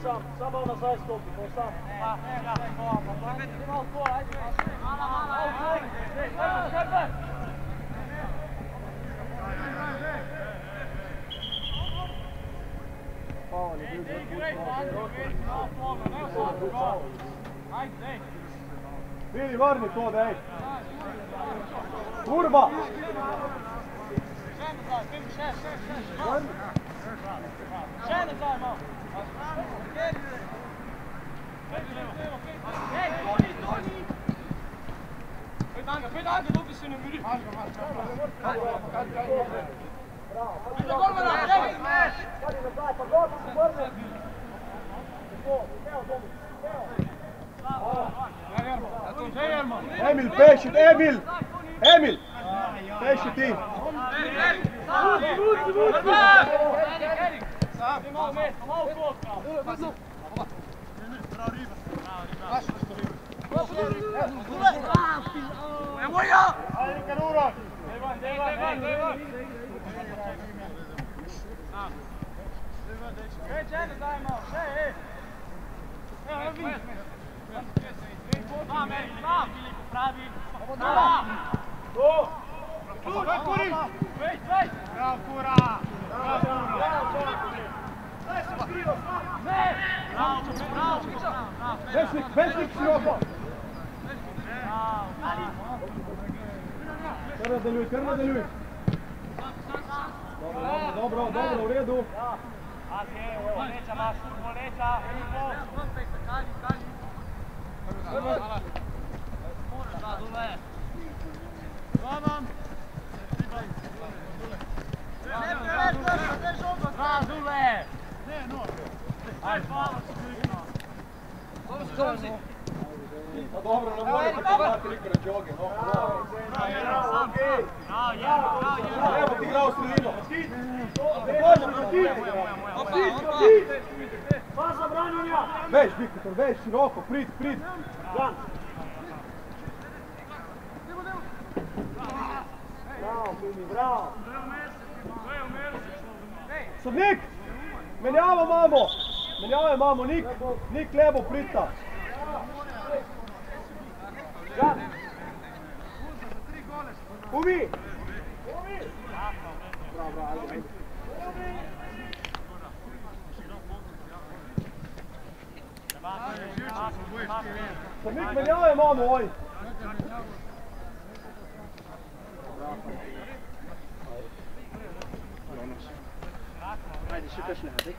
sam, samo nazaj stopi, to sam. Vidi, vrni to, dej. Kurba! Emil, pešit, Emil! Emil! Pešit ti! Ajde, Karurak! Besnik, široko! Kar nadaljuj! Dobro, u redu! Leđa, maš, turbo, leđa! Dobro, ne mora da ti triko na džoge, no. Evo ti igrao sredino. Faza branjenja! Već, Vikutor, već, široko, prid. Bravo, Mimi, bravo! Sad Nik! Menjava mamo, Nik levo prita. Umi! Bravo, ajde. Sad Nik menjava mamo, oj! Ajde, še kašne, ajde.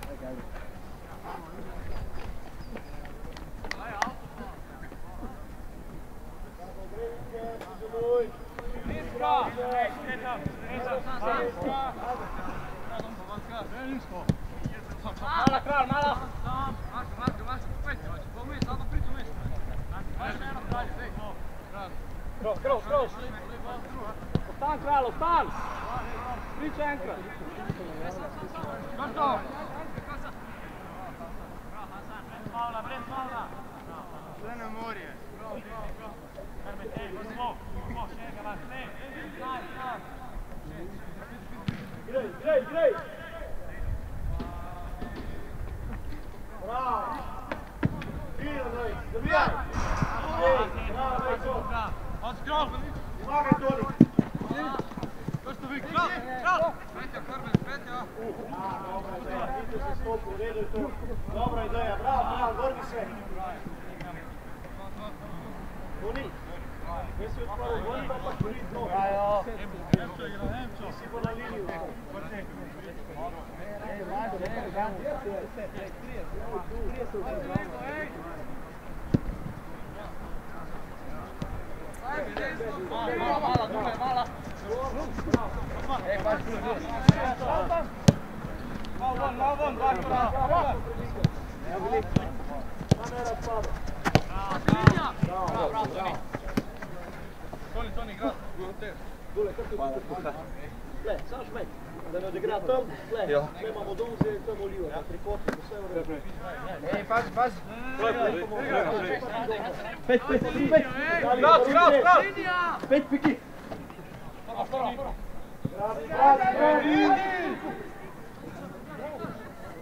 Mala, kralj, mala! Kroz! Ostan, kralj, ostan! Priča enkrat! Gotovo! Brez mala! Sve na morje! Grej! Bravo! Fino, daj! Zabijaj! Bravo, daj to! Odskrov! Pomagaj, Toni! Ko što vi? Kralj! Petja, Krben, Petja! Idite se stopu, u redu je to. Dobra ideja, bravo, vrni se! Toni! Gdje si otvarao vrni, pa vrni to! Ti si go na liniju! Mala! Malvon, Kamera spada. Bravo. Toni, igra. Dule, kako je? Gle, samo šmet. Da ne odigra tam, gle, nemamo doze, tamo lijo, na trikotniku, sve u redu. Ej, pazi. Pet. Pet piki.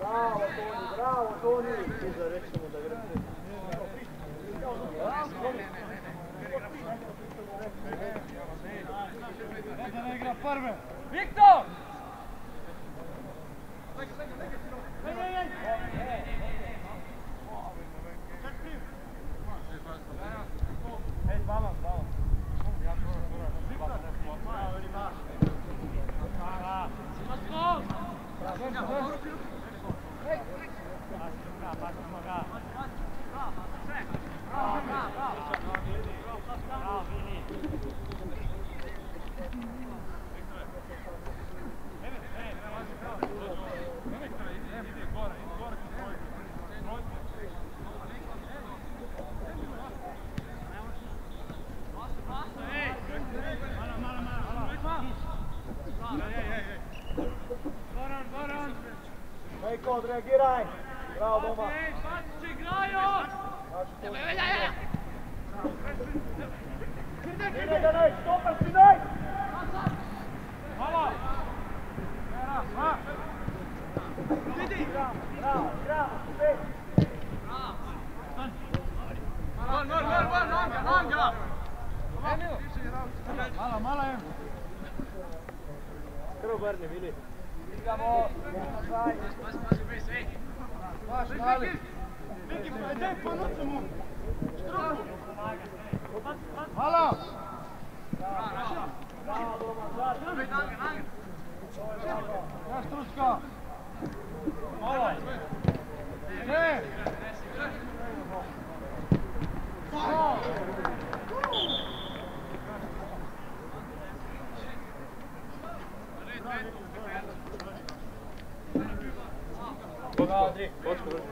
Bravo, Toni! Rećemo da vrte. Da ne igra prve. Viktor! Hej, balans. Veljko, odreagiraj! Bravo, doma! Pačić igraju! Ide ga nej, stopar si nej! Hvala! Bravo, pet! Nanga! Mala Em. Krv vrni, Vili. Idemo, nazaj. Baš, mali. Viki, daj po nocu mu. Hvala! Bravo, doma, zad. Ja, Stručka. Hvala. Ne! Andri, počko vrti.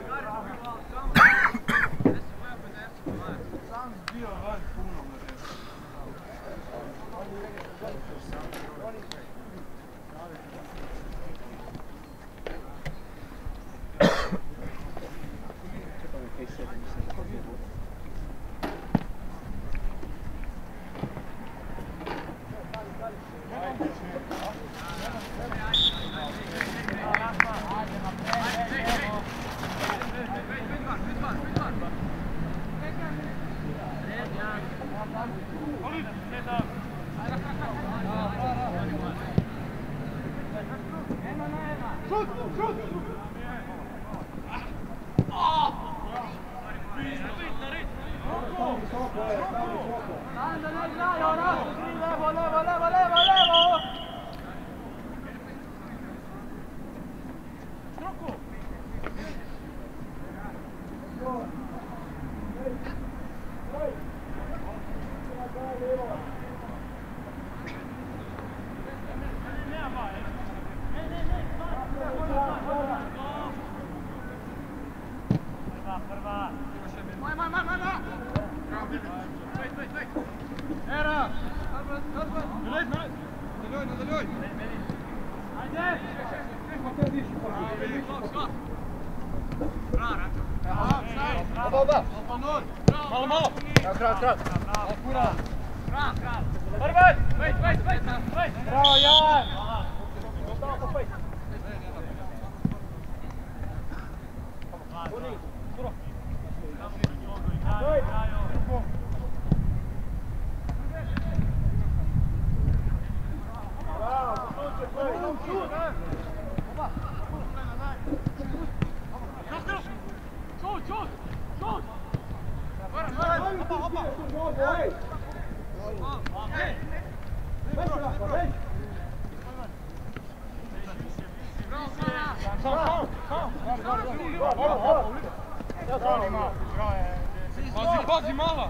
Sam zbio van puno na redu. Krat. Bravo, Jan! Pazi mala!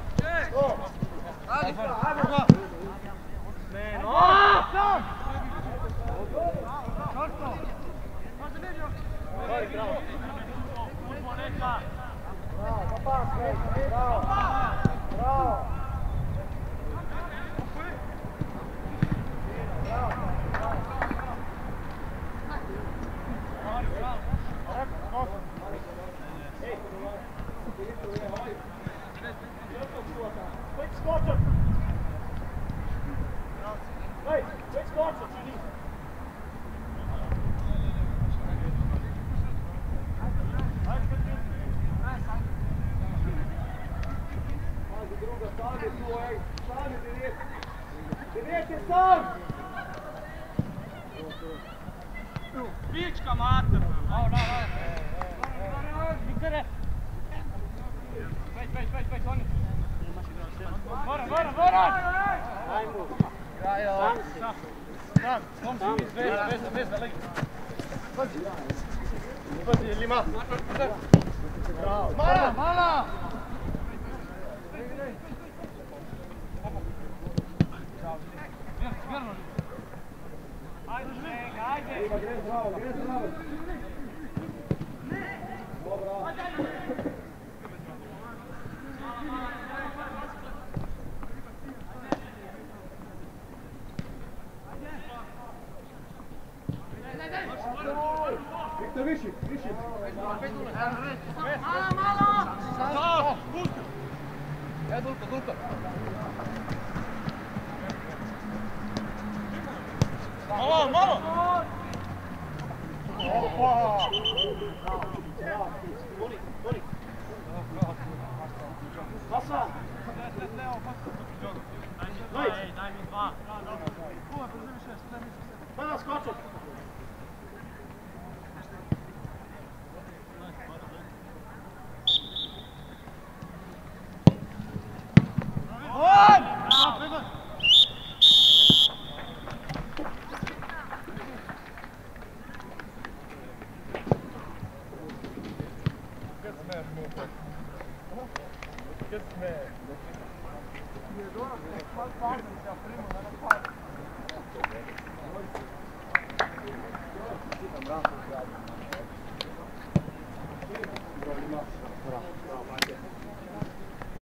Devet je sam! Pička mater! Vikare! Već, oni! Moram! Ajmo! Sam, vezda, legi. Pazi, Lima. Mala! Ajde! Gre zdravo! Dobro! Viktor, viši! Malo! Dulko. Malo! Opa! Hasan! Daj mi dva. Sada skoču! Bravo.